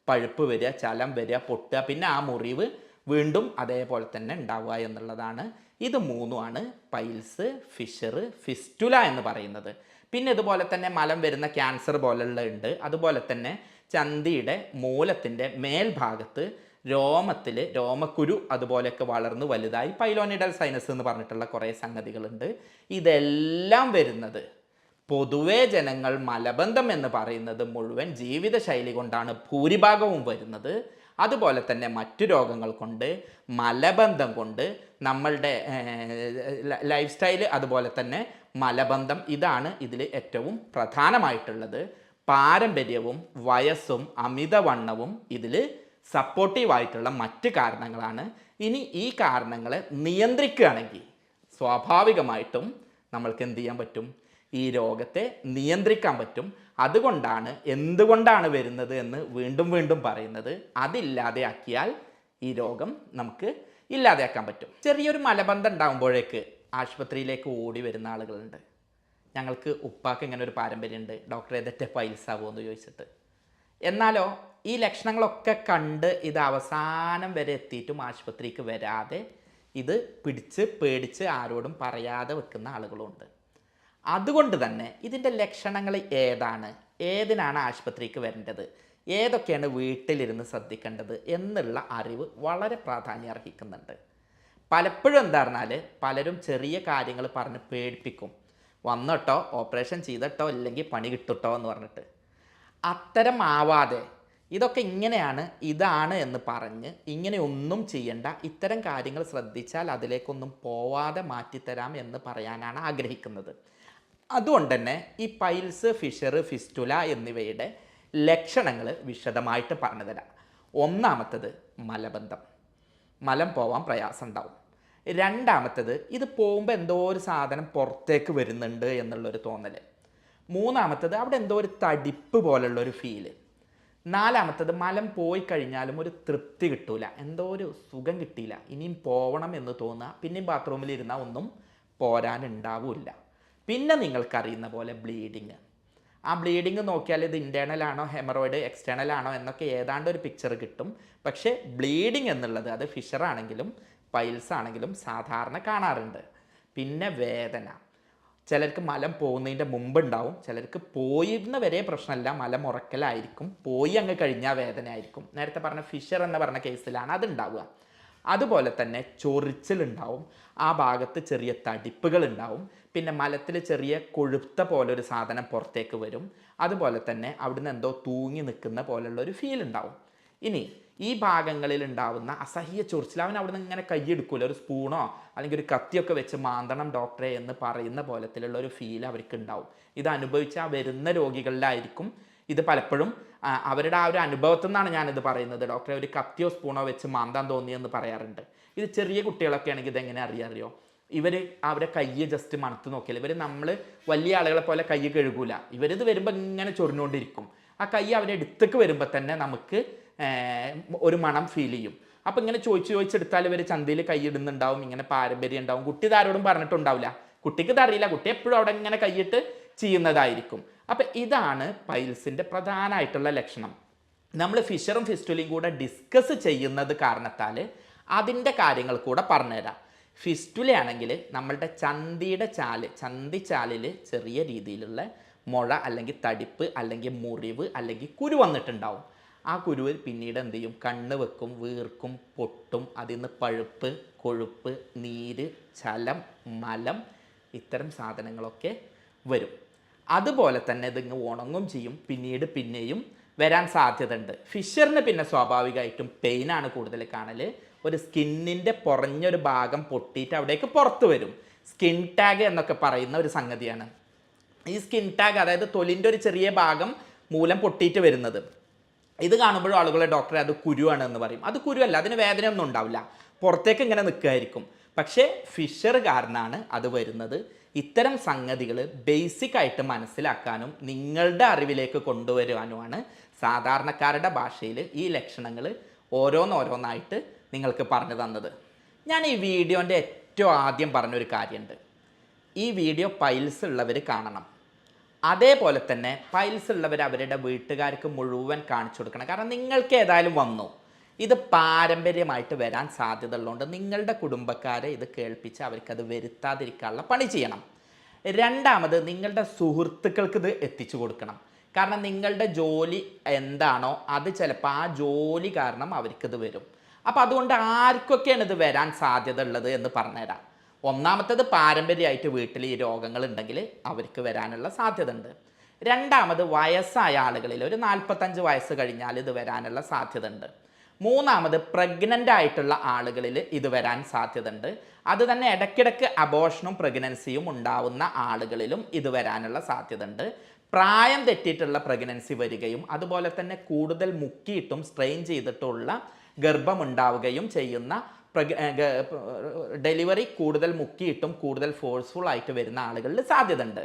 Speaker 1: പഴുപ്പ് വരിക, ചലം വരിക, പൊട്ടുക, പിന്നെ ആ മുറിവ് വീണ്ടും അതേപോലെ തന്നെ ഉണ്ടാവുക എന്നുള്ളതാണ്. ഇത് മൂന്നുമാണ് പൈൽസ്, ഫിഷർ, ഫിസ്റ്റുല എന്ന് പറയുന്നത്. പിന്നെ ഇതുപോലെ തന്നെ മലം വരുന്ന ക്യാൻസർ പോലുള്ള ഉണ്ട്. അതുപോലെ തന്നെ ചന്തിയുടെ മൂലത്തിൻ്റെ മേൽഭാഗത്ത് രോമത്തിൽ രോമക്കുരു അതുപോലെയൊക്കെ വളർന്ന് വലുതായി പൈലോനിഡൽ സൈനസ് എന്ന് പറഞ്ഞിട്ടുള്ള കുറേ സംഗതികളുണ്ട്. ഇതെല്ലാം വരുന്നത് പൊതുവേ ജനങ്ങൾ മലബന്ധം എന്ന് പറയുന്നത് മുഴുവൻ ജീവിതശൈലി കൊണ്ടാണ് ഭൂരിഭാഗവും വരുന്നത്. അതുപോലെ തന്നെ മറ്റു രോഗങ്ങൾ കൊണ്ട്, മലബന്ധം കൊണ്ട്, നമ്മളുടെ ലൈഫ് സ്റ്റൈല്, അതുപോലെ തന്നെ മലബന്ധം, ഇതാണ് ഇതിൽ ഏറ്റവും പ്രധാനമായിട്ടുള്ളത്. പാരമ്പര്യവും വയസ്സും അമിതവണ്ണവും ഇതിൽ സപ്പോർട്ടീവായിട്ടുള്ള മറ്റ് കാരണങ്ങളാണ്. ഇനി ഈ കാരണങ്ങളെ നിയന്ത്രിക്കുകയാണെങ്കിൽ സ്വാഭാവികമായിട്ടും നമ്മൾക്ക് എന്ത് ചെയ്യാൻ പറ്റും, ഈ രോഗത്തെ നിയന്ത്രിക്കാൻ പറ്റും. അതുകൊണ്ടാണ് എന്തുകൊണ്ടാണ് വരുന്നത് എന്ന് വീണ്ടും വീണ്ടും പറയുന്നത്. അതില്ലാതെയാക്കിയാൽ ഈ രോഗം നമുക്ക് ഇല്ലാതെയാക്കാൻ പറ്റും. ചെറിയൊരു മലബന്ധം ഉണ്ടാകുമ്പോഴേക്ക് ആശുപത്രിയിലേക്ക് ഓടി വരുന്ന ആളുകളുണ്ട്. ഞങ്ങൾക്ക് ഉപ്പാക്ക് ഇങ്ങനെ ഒരു പാരമ്പര്യമുണ്ട്, ഡോക്ടറെ ഇതൊക്കെ പൈൽസാവോ എന്ന് ചോദിച്ചിട്ട്. എന്നാലോ ഈ ലക്ഷണങ്ങളൊക്കെ കണ്ട് ഇത് അവസാനം വരെ എത്തിയിട്ടും ആശുപത്രിക്ക് വരാതെ ഇത് പിടിച്ച് പേടിച്ച് ആരോടും പറയാതെ വെക്കുന്ന ആളുകളുണ്ട്. അതുകൊണ്ട് തന്നെ ഇതിൻ്റെ ലക്ഷണങ്ങൾ ഏതിനാണ് ആശുപത്രിക്ക് വരേണ്ടത്, ഏതൊക്കെയാണ് വീട്ടിലിരുന്ന് ശ്രദ്ധിക്കേണ്ടത് എന്നുള്ള അറിവ് വളരെ പ്രാധാന്യം അർഹിക്കുന്നുണ്ട്. പലപ്പോഴും എന്താ പറഞ്ഞാൽ പലരും ചെറിയ കാര്യങ്ങൾ പറഞ്ഞ് പേടിപ്പിക്കും, വന്നിട്ടോ ഓപ്പറേഷൻ ചെയ്തിട്ടോ ഇല്ലെങ്കിൽ പണി കിട്ടുട്ടോ എന്ന് പറഞ്ഞിട്ട്. അത്തരം ആവാതെ ഇതൊക്കെ ഇങ്ങനെയാണ് ഇതാണ് എന്ന് പറഞ്ഞ് ഇങ്ങനെ ഒന്നും ചെയ്യണ്ട, ഇത്തരം കാര്യങ്ങൾ ശ്രദ്ധിച്ചാൽ അതിലേക്കൊന്നും പോവാതെ മാറ്റിത്തരാം എന്ന് പറയാനാണ് ആഗ്രഹിക്കുന്നത്. അതുകൊണ്ട് തന്നെ ഈ പൈൽസ്, ഫിഷർ, ഫിസ്റ്റുല എന്നിവയുടെ ലക്ഷണങ്ങൾ വിശദമായിട്ട് പറഞ്ഞു തരാം. ഒന്നാമത്തത് മലബന്ധം, മലം പോവാൻ പ്രയാസം ഉണ്ടാവും. രണ്ടാമത്തത് ഇത് പോകുമ്പോൾ എന്തോ ഒരു സാധനം പുറത്തേക്ക് വരുന്നുണ്ട് എന്നുള്ളൊരു തോന്നൽ. മൂന്നാമത്തത് അവിടെ എന്തോ ഒരു തടിപ്പ് പോലുള്ളൊരു ഫീല്. നാലാമത്തത് മലം പോയി കഴിഞ്ഞാലും ഒരു തൃപ്തി കിട്ടൂല, എന്തോ ഒരു സുഖം കിട്ടിയില്ല, ഇനിയും പോകണം എന്ന് തോന്നുക, പിന്നെയും ബാത്റൂമിൽ ഇരുന്നാൽ ഒന്നും പോരാനുണ്ടാവില്ല. പിന്നെ നിങ്ങൾക്കറിയുന്ന പോലെ ബ്ലീഡിങ്, ആ ബ്ലീഡിങ് നോക്കിയാൽ ഇത് ഇൻറ്റേർണൽ ആണോ ഹെമറോയിഡ് എക്സ്റ്റേണൽ ആണോ എന്നൊക്കെ ഏതാണ്ട് ഒരു പിക്ചർ കിട്ടും. പക്ഷേ ബ്ലീഡിങ് എന്നുള്ളത് അത് ഫിഷർ ആണെങ്കിലും പൈൽസ് ആണെങ്കിലും സാധാരണ കാണാറുണ്ട്. പിന്നെ വേദന. ചിലർക്ക് മലം പോകുന്നതിൻ്റെ മുമ്പ് ഉണ്ടാവും, ചിലർക്ക് പോയിരുന്ന വരെ പ്രശ്നമല്ല, മലം ഉറക്കലായിരിക്കും, പോയി അങ്ങ് കഴിഞ്ഞാൽ വേദന ആയിരിക്കും. നേരത്തെ പറഞ്ഞ ഫിഷർ എന്ന് പറഞ്ഞ കേസിലാണ് അതുണ്ടാവുക. അതുപോലെ തന്നെ ചൊറിച്ചിലുണ്ടാവും, ആ ഭാഗത്ത് ചെറിയ തടിപ്പുകൾ ഉണ്ടാവും, പിന്നെ മലത്തിൽ ചെറിയ കൊഴുത്ത പോലൊരു സാധനം പുറത്തേക്ക് വരും, അതുപോലെ തന്നെ അവിടുന്ന് എന്തോ തൂങ്ങി നിൽക്കുന്ന പോലുള്ളൊരു ഫീൽ ഉണ്ടാവും. ഇനി ഈ ഭാഗങ്ങളിൽ ഉണ്ടാവുന്ന അസഹ്യ ചൊറിച്ചിൽ, അവൻ അവിടുന്ന് ഇങ്ങനെ കൈയെടുക്കൂല, ഒരു സ്പൂണോ അല്ലെങ്കിൽ ഒരു കത്തിയൊക്കെ വെച്ച് മാന്തണം ഡോക്ടറെ എന്ന് പറയുന്ന പോലത്തിലുള്ള ഒരു ഫീൽ അവർക്ക് ഉണ്ടാവും. ഇത് അനുഭവിച്ച വരുന്ന രോഗികളിലായിരിക്കും ഇത് പലപ്പോഴും അവരുടെ ആ ഒരു അനുഭവത്തിൽ നിന്നാണ് ഞാനിത് പറയുന്നത്. ഡോക്ടറെ ഒരു കത്തിയോ സ്പൂണോ വെച്ച് മാന്താൻ തോന്നിയെന്ന് പറയാറുണ്ട്. ഇത് ചെറിയ കുട്ടികളൊക്കെ ആണെങ്കിൽ ഇതെങ്ങനെ അറിയോ, ഇവർ അവരെ കയ്യ് ജസ്റ്റ് മണത്ത് നോക്കിയാൽ, ഇവർ നമ്മൾ വലിയ ആളുകളെ പോലെ കൈ കഴുകൂല, ഇവരിത് വരുമ്പോൾ ഇങ്ങനെ ചൊറിഞ്ഞുകൊണ്ടിരിക്കും. ആ കൈ അവരുടെ അടുത്തേക്ക് വരുമ്പോൾ തന്നെ നമുക്ക് ഒരു മണം ഫീൽ ചെയ്യും. അപ്പം ഇങ്ങനെ ചോദിച്ചെടുത്താൽ ഇവർ ചന്തയിൽ കൈയിടുന്നുണ്ടാവും, ഇങ്ങനെ പാരമ്പര്യം ഉണ്ടാവും. കുട്ടി ഇതാരോടും പറഞ്ഞിട്ടുണ്ടാവില്ല, കുട്ടിക്ക് ഇതറിയില്ല, കുട്ടി എപ്പോഴും അവിടെ ഇങ്ങനെ കൈയിട്ട് ചെയ്യുന്നതായിരിക്കും. അപ്പം ഇതാണ് പൈൽസിൻ്റെ പ്രധാനമായിട്ടുള്ള ലക്ഷണം. നമ്മൾ ഫിഷറും ഫിസ്റ്റുലയും കൂടെ ഡിസ്കസ് ചെയ്യുന്നത് കാരണത്താൽ അതിൻ്റെ കാര്യങ്ങൾ കൂടെ പറഞ്ഞുതരാം. ഫിസ്റ്റുലയാണെങ്കിൽ നമ്മളുടെ ചന്തിച്ചാലിൽ ചെറിയ രീതിയിലുള്ള മുഴ അല്ലെങ്കിൽ തടിപ്പ് അല്ലെങ്കിൽ മുറിവ് അല്ലെങ്കിൽ കുരു വന്നിട്ടുണ്ടാവും. ആ കുരുവിൽ പിന്നീട് എന്ത് ചെയ്യും, കണ്ണ് വെക്കും, വീർക്കും, പൊട്ടും, അതിൽ നിന്ന് പഴുപ്പ്, കൊഴുപ്പ്, നീര്, ചലം, മലം, ഇത്തരം സാധനങ്ങളൊക്കെ വരും. അതുപോലെ തന്നെ ഇതിങ്ങ് ഉണങ്ങും ചെയ്യും, പിന്നെയും വരാൻ സാധ്യതയുണ്ട്. ഫിഷറിന് പിന്നെ സ്വാഭാവികമായിട്ടും പെയിനാണ് കൂടുതൽ കാണൽ. ഒരു സ്കിന്നിൻ്റെ കുറഞ്ഞൊരു ഭാഗം പൊട്ടിയിട്ട് അവിടേക്ക് പുറത്ത് വരും. സ്കിൻ ടാഗ് എന്നൊക്കെ പറയുന്ന ഒരു സംഗതിയാണ് ഈ സ്കിൻ ടാഗ്, അതായത് തൊലിൻ്റെ ഒരു ചെറിയ ഭാഗം മൂലം പൊട്ടിയിട്ട് വരുന്നത്. ഇത് കാണുമ്പോഴും ആളുകളെ ഡോക്ടറെ അത് കുരുവാണ് എന്ന് പറയും. അത് കുരുവല്ല, അതിന് വേദനയൊന്നും ഉണ്ടാവില്ല, പുറത്തേക്ക് ഇങ്ങനെ നിൽക്കുമായിരിക്കും. പക്ഷേ ഫിഷർ കാരണമാണ് അത് വരുന്നത്. ഇത്തരം സംഗതികൾ ബേസിക്കായിട്ട് മനസ്സിലാക്കാനും നിങ്ങളുടെ അറിവിലേക്ക് കൊണ്ടുവരുവാനുമാണ് സാധാരണക്കാരുടെ ഭാഷയിൽ ഈ ലക്ഷണങ്ങൾ ഓരോന്നായിട്ട് നിങ്ങൾക്ക് പറഞ്ഞു തന്നത്. ഞാൻ ഈ വീഡിയോൻ്റെ ഏറ്റവും ആദ്യം പറഞ്ഞൊരു കാര്യമുണ്ട്, ഈ വീഡിയോ പൈൽസ് ഉള്ളവർ കാണണം. അതേപോലെ തന്നെ പൈൽസ് ഉള്ളവർ അവരുടെ വീട്ടുകാർക്ക് മുഴുവൻ കാണിച്ചു കൊടുക്കണം. കാരണം നിങ്ങൾക്ക് ഏതായാലും വന്നു, ഇത് പാരമ്പര്യമായിട്ട് വരാൻ സാധ്യത ഉള്ളതുകൊണ്ട് നിങ്ങളുടെ കുടുംബക്കാരെ ഇത് കേൾപ്പിച്ച് അവർക്കത് വരുത്താതിരിക്കാനുള്ള പണി ചെയ്യണം. രണ്ടാമത്, നിങ്ങളുടെ സുഹൃത്തുക്കൾക്ക് ഇത് എത്തിച്ചു കൊടുക്കണം. കാരണം നിങ്ങളുടെ ജോലി എന്താണോ അത് ചിലപ്പോൾ ആ ജോലി കാരണം അവർക്കിത് വരും. അപ്പോൾ അതുകൊണ്ട് ആർക്കൊക്കെയാണ് ഇത് വരാൻ സാധ്യത ഉള്ളത് എന്ന് പറഞ്ഞുതരാം. ഒന്നാമത്തേത്, പാരമ്പര്യമായിട്ട് വീട്ടിൽ ഈ രോഗങ്ങൾ ഉണ്ടെങ്കിൽ അവർക്ക് വരാനുള്ള സാധ്യത ഉണ്ട്. രണ്ടാമത്, വയസ്സായ ആളുകളിൽ ഒരു 45 വയസ്സ് കഴിഞ്ഞാൽ ഇത് വരാനുള്ള സാധ്യത ഉണ്ട്. മൂന്നാമത്, പ്രഗ്നൻ്റ് ആയിട്ടുള്ള ആളുകളിൽ ഇത് വരാൻ സാധ്യത ഉണ്ട്. അത് തന്നെ ഇടയ്ക്കിടയ്ക്ക് അബോർഷനും പ്രഗ്നൻസിയും ഉണ്ടാവുന്ന ആളുകളിലും ഇത് വരാനുള്ള സാധ്യത ഉണ്ട്. പ്രായം തെറ്റിയിട്ടുള്ള പ്രഗ്നൻസി വരികയും അതുപോലെ തന്നെ കൂടുതൽ മുക്കിയിട്ടും സ്ട്രെയിൻ ചെയ്തിട്ടുള്ള ഗർഭമുണ്ടാവുകയും ചെയ്യുന്ന ഡെലിവറി കൂടുതൽ മുക്കിയിട്ടും കൂടുതൽ ഫോഴ്സ്ഫുൾ ആയിട്ട് വരുന്ന ആളുകളിൽ സാധ്യത ഉണ്ട്.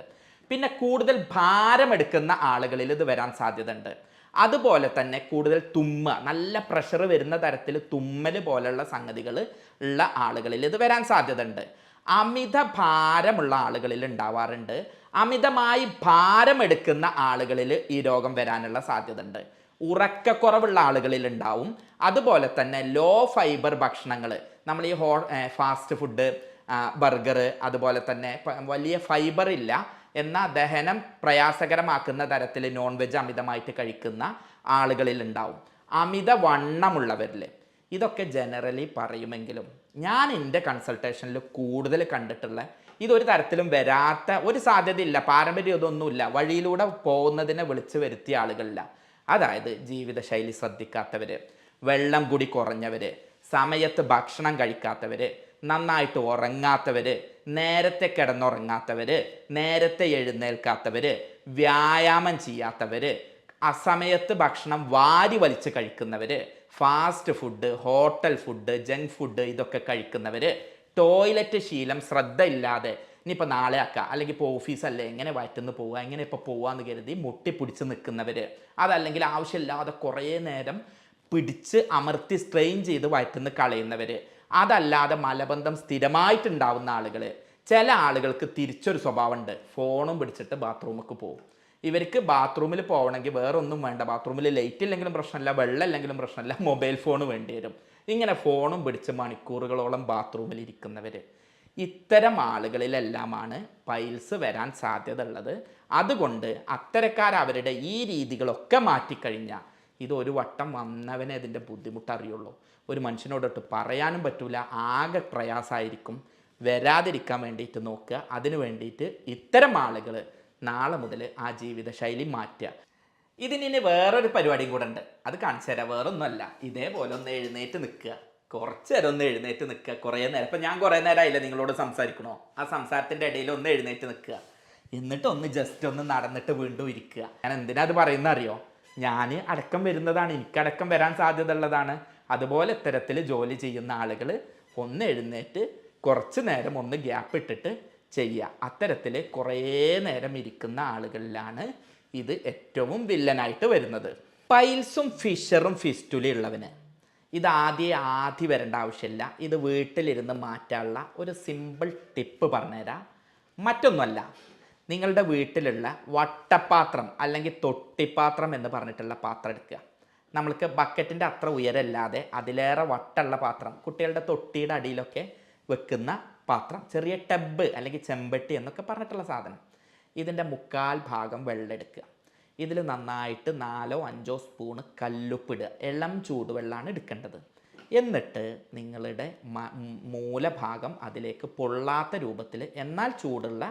Speaker 1: പിന്നെ കൂടുതൽ ഭാരമെടുക്കുന്ന ആളുകളിൽ ഇത് വരാൻ സാധ്യത ഉണ്ട്. അതുപോലെ തന്നെ കൂടുതൽ നല്ല പ്രഷർ വരുന്ന തരത്തിൽ തുമ്മൽ പോലുള്ള സംഗതികൾ ഉള്ള ആളുകളിൽ ഇത് വരാൻ സാധ്യത ഉണ്ട്. അമിത ഭാരമുള്ള ആളുകളിൽ ഉണ്ടാവാറുണ്ട്. അമിതമായി ഭാരമെടുക്കുന്ന ആളുകളിൽ ഈ രോഗം വരാനുള്ള സാധ്യത ഉണ്ട്. ഉറക്കക്കുറവുള്ള ആളുകളിൽ ഉണ്ടാവും. അതുപോലെ തന്നെ ലോ ഫൈബർ ഭക്ഷണങ്ങൾ, നമ്മൾ ഈ ഫാസ്റ്റ് ഫുഡ്, ബർഗർ, അതുപോലെ തന്നെ വലിയ ഫൈബർ ഇല്ല എന്നാൽ ദഹനം പ്രയാസകരമാക്കുന്ന തരത്തിൽ നോൺ വെജ് അമിതമായിട്ട് കഴിക്കുന്ന ആളുകളിൽ ഉണ്ടാവും. അമിത വണ്ണമുള്ളവരിൽ. ഇതൊക്കെ ജനറലി പറയുമെങ്കിലും ഞാൻ എൻ്റെ കൺസൾട്ടേഷനിൽ കൂടുതൽ കണ്ടിട്ടുള്ള, ഇതൊരു തരത്തിലും വരാത്ത ഒരു സാധ്യതയില്ല, പാരമ്പര്യം ഇതൊന്നുമില്ല, വഴിയിലൂടെ പോകുന്നതിനെ വിളിച്ചു വരുത്തിയ ആളുകളില്ല. അതായത് ജീവിതശൈലി ശ്രദ്ധിക്കാത്തവർ, വെള്ളം കുടി കുറഞ്ഞവർ, സമയത്ത് ഭക്ഷണം കഴിക്കാത്തവർ, നന്നായിട്ട് ഉറങ്ങാത്തവർ, നേരത്തെ കിടന്നുറങ്ങാത്തവർ, നേരത്തെ എഴുന്നേൽക്കാത്തവർ, വ്യായാമം ചെയ്യാത്തവർ, അസമയത്ത് ഭക്ഷണം വാരി വലിച്ച് കഴിക്കുന്നവർ, fast food, hotel food, junk food ഇതൊക്കെ കഴിക്കുന്നവർ, ടോയ്ലറ്റ് ശീലം ശ്രദ്ധയില്ലാതെ ഇനിയിപ്പോൾ നാളെ ആക്കുക, അല്ലെങ്കിൽ ഇപ്പോൾ ഓഫീസല്ലേ എങ്ങനെ വയറ്റുന്ന് പോവുക, എങ്ങനെ ഇപ്പോൾ പോകാമെന്ന് കരുതി മുട്ടിപ്പിടിച്ച് നിൽക്കുന്നവർ, അതല്ലെങ്കിൽ ആവശ്യമില്ലാതെ കുറേ നേരം പിടിച്ച് അമർത്തി സ്ട്രെയിൻ ചെയ്ത് വയറ്റുന്ന് കളയുന്നവർ, അതല്ലാതെ മലബന്ധം സ്ഥിരമായിട്ടുണ്ടാവുന്ന ആളുകൾ. ചില ആളുകൾക്ക് തിരിച്ചൊരു സ്വഭാവമുണ്ട്, ഫോണും പിടിച്ചിട്ട് ബാത്റൂമിലേക്ക് പോകും. ഇവർക്ക് ബാത്റൂമിൽ പോകണമെങ്കിൽ വേറെ ഒന്നും വേണ്ട, ബാത്റൂമിൽ ലൈറ്റ് ഇല്ലെങ്കിലും പ്രശ്നമില്ല, വെള്ളം ഇല്ലെങ്കിലും പ്രശ്നമില്ല, മൊബൈൽ ഫോൺ വേണ്ടി വരും. ഇങ്ങനെ ഫോണും പിടിച്ച് മണിക്കൂറുകളോളം ബാത്റൂമിൽ ഇരിക്കുന്നവർ. ഇത്തരം ആളുകളിലെല്ലാമാണ് പൈൽസ് വരാൻ സാധ്യത ഉള്ളത്. അതുകൊണ്ട് അത്തരക്കാർ അവരുടെ ഈ രീതികളൊക്കെ മാറ്റിക്കഴിഞ്ഞാൽ ഇത് ഒരു വട്ടം വന്നവനെ ഇതിൻ്റെ ബുദ്ധിമുട്ട് അറിയുള്ളൂ. ഒരു മനുഷ്യനോടൊട്ട് പറയാനും പറ്റൂല, ആകെ പ്രയാസമായിരിക്കും. വരാതിരിക്കാൻ വേണ്ടിയിട്ട് നോക്കുക. അതിനു വേണ്ടിയിട്ട് ഇത്തരം ആളുകൾ നാളെ മുതൽ ആ ജീവിതശൈലി മാറ്റുക. ഇതിനി വേറൊരു പരിപാടിയും കൂടെ ഉണ്ട്, അത് കാണിച്ചു തരാം. വേറൊന്നുമല്ല, ഇതേപോലെ ഒന്ന് എഴുന്നേറ്റ് നിൽക്കുക, കുറച്ച് നേരം ഒന്ന് എഴുന്നേറ്റ് നിൽക്കുക. കുറേ നേരം, ഇപ്പം ഞാൻ കുറേ നേരം ആയില്ല നിങ്ങളോട് സംസാരിക്കണോ, ആ സംസാരത്തിൻ്റെ ഇടയിൽ ഒന്ന് എഴുന്നേറ്റ് നിൽക്കുക. എന്നിട്ട് ഒന്ന് ജസ്റ്റ് ഒന്ന് നടന്നിട്ട് വീണ്ടും ഇരിക്കുക. ഞാൻ എന്തിനാ അത് പറയുന്ന അറിയോ? ഞാൻ അടക്കം വരുന്നതാണ്, എനിക്കടക്കം വരാൻ സാധ്യത ഉള്ളതാണ്. അതുപോലെ ഇത്തരത്തിൽ ജോലി ചെയ്യുന്ന ആളുകൾ ഒന്ന് എഴുന്നേറ്റ് കുറച്ച് നേരം ഒന്ന് ഗ്യാപ്പ് ഇട്ടിട്ട് ചെയ്യുക. അത്തരത്തിൽ കുറേ നേരം ഇരിക്കുന്ന ആളുകളിലാണ് ഇത് ഏറ്റവും വില്ലനായിട്ട് വരുന്നത്. പൈൽസും ഫിഷറും ഫിസ്റ്റുലയും ഉള്ളവന് ഇത് ആദ്യം വരേണ്ട ആവശ്യമില്ല. ഇത് വീട്ടിലിരുന്ന് മാറ്റാനുള്ള ഒരു സിമ്പിൾ ടിപ്പ് പറഞ്ഞുതരാം. മറ്റൊന്നുമല്ല, നിങ്ങളുടെ വീട്ടിലുള്ള വട്ടപ്പാത്രം അല്ലെങ്കിൽ തൊട്ടിപ്പാത്രം എന്ന് പറഞ്ഞിട്ടുള്ള പാത്രം എടുക്കുക. നമ്മൾക്ക് ബക്കറ്റിൻ്റെ അത്ര ഉയരല്ലാതെ അതിലേറെ വട്ടമുള്ള പാത്രം, കുട്ടികളുടെ തൊട്ടിയുടെ അടിയിലൊക്കെ വെക്കുന്ന പാത്രം, ചെറിയ ടബ് അല്ലെങ്കിൽ ചെമ്പട്ടി എന്നൊക്കെ പറഞ്ഞിട്ടുള്ള സാധനം. ഇതിൻ്റെ 1/4 ഭാഗം വെള്ളം എടുക്കുക. ഇതിൽ നന്നായിട്ട് 4-5 സ്പൂണ് കല്ലുപ്പിടുക. ഇളം ചൂടുവെള്ളമാണ് എടുക്കേണ്ടത്. എന്നിട്ട് നിങ്ങളുടെ മൂലഭാഗം അതിലേക്ക് പൊള്ളാത്ത രൂപത്തിൽ എന്നാൽ ചൂടുള്ള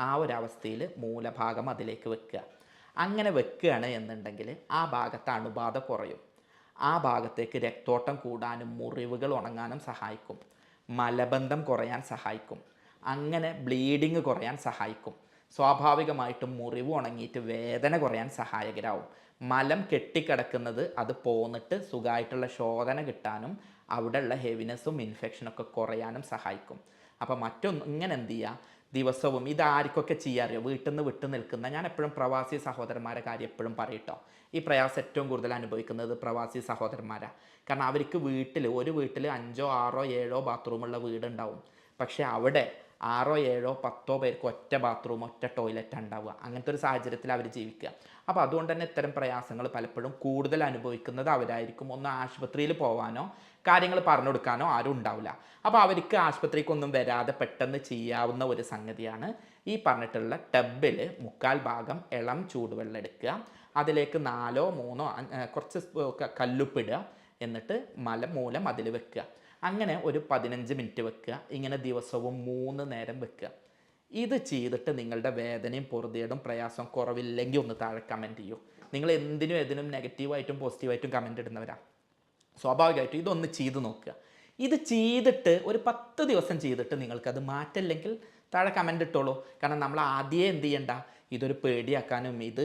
Speaker 1: ആ ഒരവസ്ഥയിൽ മൂലഭാഗം അതിലേക്ക് വെക്കുക. അങ്ങനെ വെക്കുകയാണ് എന്നുണ്ടെങ്കിൽ ആ ഭാഗത്ത് അണുബാധ കുറയും. ആ ഭാഗത്തേക്ക് രക്തോട്ടം കൂടാനും മുറിവുകൾ ഉണങ്ങാനും സഹായിക്കും. മലബന്ധം കുറയാൻ സഹായിക്കും. അങ്ങനെ ബ്ലീഡിങ് കുറയാൻ സഹായിക്കും. സ്വാഭാവികമായിട്ടും മുറിവ് ഉണങ്ങിയിട്ട് വേദന കുറയാൻ സഹായകരാവും. മലം കെട്ടിക്കിടക്കുന്നത് അത് പോന്നിട്ട് സുഖമായിട്ടുള്ള ശോധന കിട്ടാനും അവിടെയുള്ള ഹെവിനെസ്സും ഇൻഫെക്ഷനൊക്കെ കുറയാനും സഹായിക്കും. അപ്പോൾ ഇങ്ങനെ എന്ത് ചെയ്യുക, ദിവസവും ഇതാർക്കൊക്കെ ചെയ്യാറിയോ, വീട്ടിൽ നിന്ന് വിട്ടു നിൽക്കുന്ന, ഞാൻ എപ്പോഴും പ്രവാസി സഹോദരന്മാരെ കാര്യം എപ്പോഴും പറയട്ടോ, ഈ പ്രയാസം ഏറ്റവും കൂടുതൽ അനുഭവിക്കുന്നത് പ്രവാസി സഹോദരന്മാരാണ്. കാരണം അവർക്ക് ഒരു വീട്ടിൽ 5, 6, 7 ബാത്റൂമുള്ള വീടുണ്ടാവും. പക്ഷേ അവിടെ 6, 7, 10 പേർക്ക് ഒറ്റ ബാത്റൂം, ഒറ്റ ടോയ്ലറ്റ് ഉണ്ടാവുക. അങ്ങനത്തെ ഒരു സാഹചര്യത്തിൽ അവർ ജീവിക്കുക. അപ്പോൾ അതുകൊണ്ട് തന്നെ ഇത്തരം പ്രയാസങ്ങൾ പലപ്പോഴും കൂടുതൽ അനുഭവിക്കുന്നത് അവരായിരിക്കും. ഒന്ന് ആശുപത്രിയിൽ പോകാനോ കാര്യങ്ങൾ പറഞ്ഞു കൊടുക്കാനോ ആരും ഉണ്ടാവില്ല. അപ്പോൾ അവർക്ക് ആശുപത്രിക്കൊന്നും വരാതെ പെട്ടെന്ന് ചെയ്യാവുന്ന ഒരു സംഗതിയാണ് ഈ പറഞ്ഞിട്ടുള്ള ടബിൽ 1/4 ഭാഗം ഇളം ചൂടുവെള്ളം എടുക്കുക. അതിലേക്ക് 4-3 കുറച്ച് കല്ലുപ്പിടുക. എന്നിട്ട് മൂലം അതിൽ വെക്കുക. അങ്ങനെ ഒരു 15 മിനിറ്റ് വെക്കുക. ഇങ്ങനെ ദിവസവും 3 നേരം വെക്കുക. ഇത് ചെയ്തിട്ട് നിങ്ങളുടെ വേദനയും പൊറുതിയേടും പ്രയാസവും കുറവില്ലെങ്കിൽ ഒന്ന് താഴെ കമൻറ്റ് ചെയ്യൂ. നിങ്ങൾ എന്തിനും ഏതിനും നെഗറ്റീവായിട്ടും പോസിറ്റീവായിട്ടും കമൻറ്റ് ഇടുന്നവരാണ്. സ്വാഭാവികമായിട്ടും ഇതൊന്ന് ചെയ്ത് നോക്കുക. ഇത് ചെയ്തിട്ട് ഒരു 10 ദിവസം ചെയ്തിട്ട് നിങ്ങൾക്കത് മാറ്റില്ലെങ്കിൽ താഴെ കമൻ്റ് ഇട്ടോളൂ. കാരണം നമ്മൾ ആദ്യമേ എന്ത് ചെയ്യണ്ട, ഇതൊരു പേടിയാക്കാനും ഇത്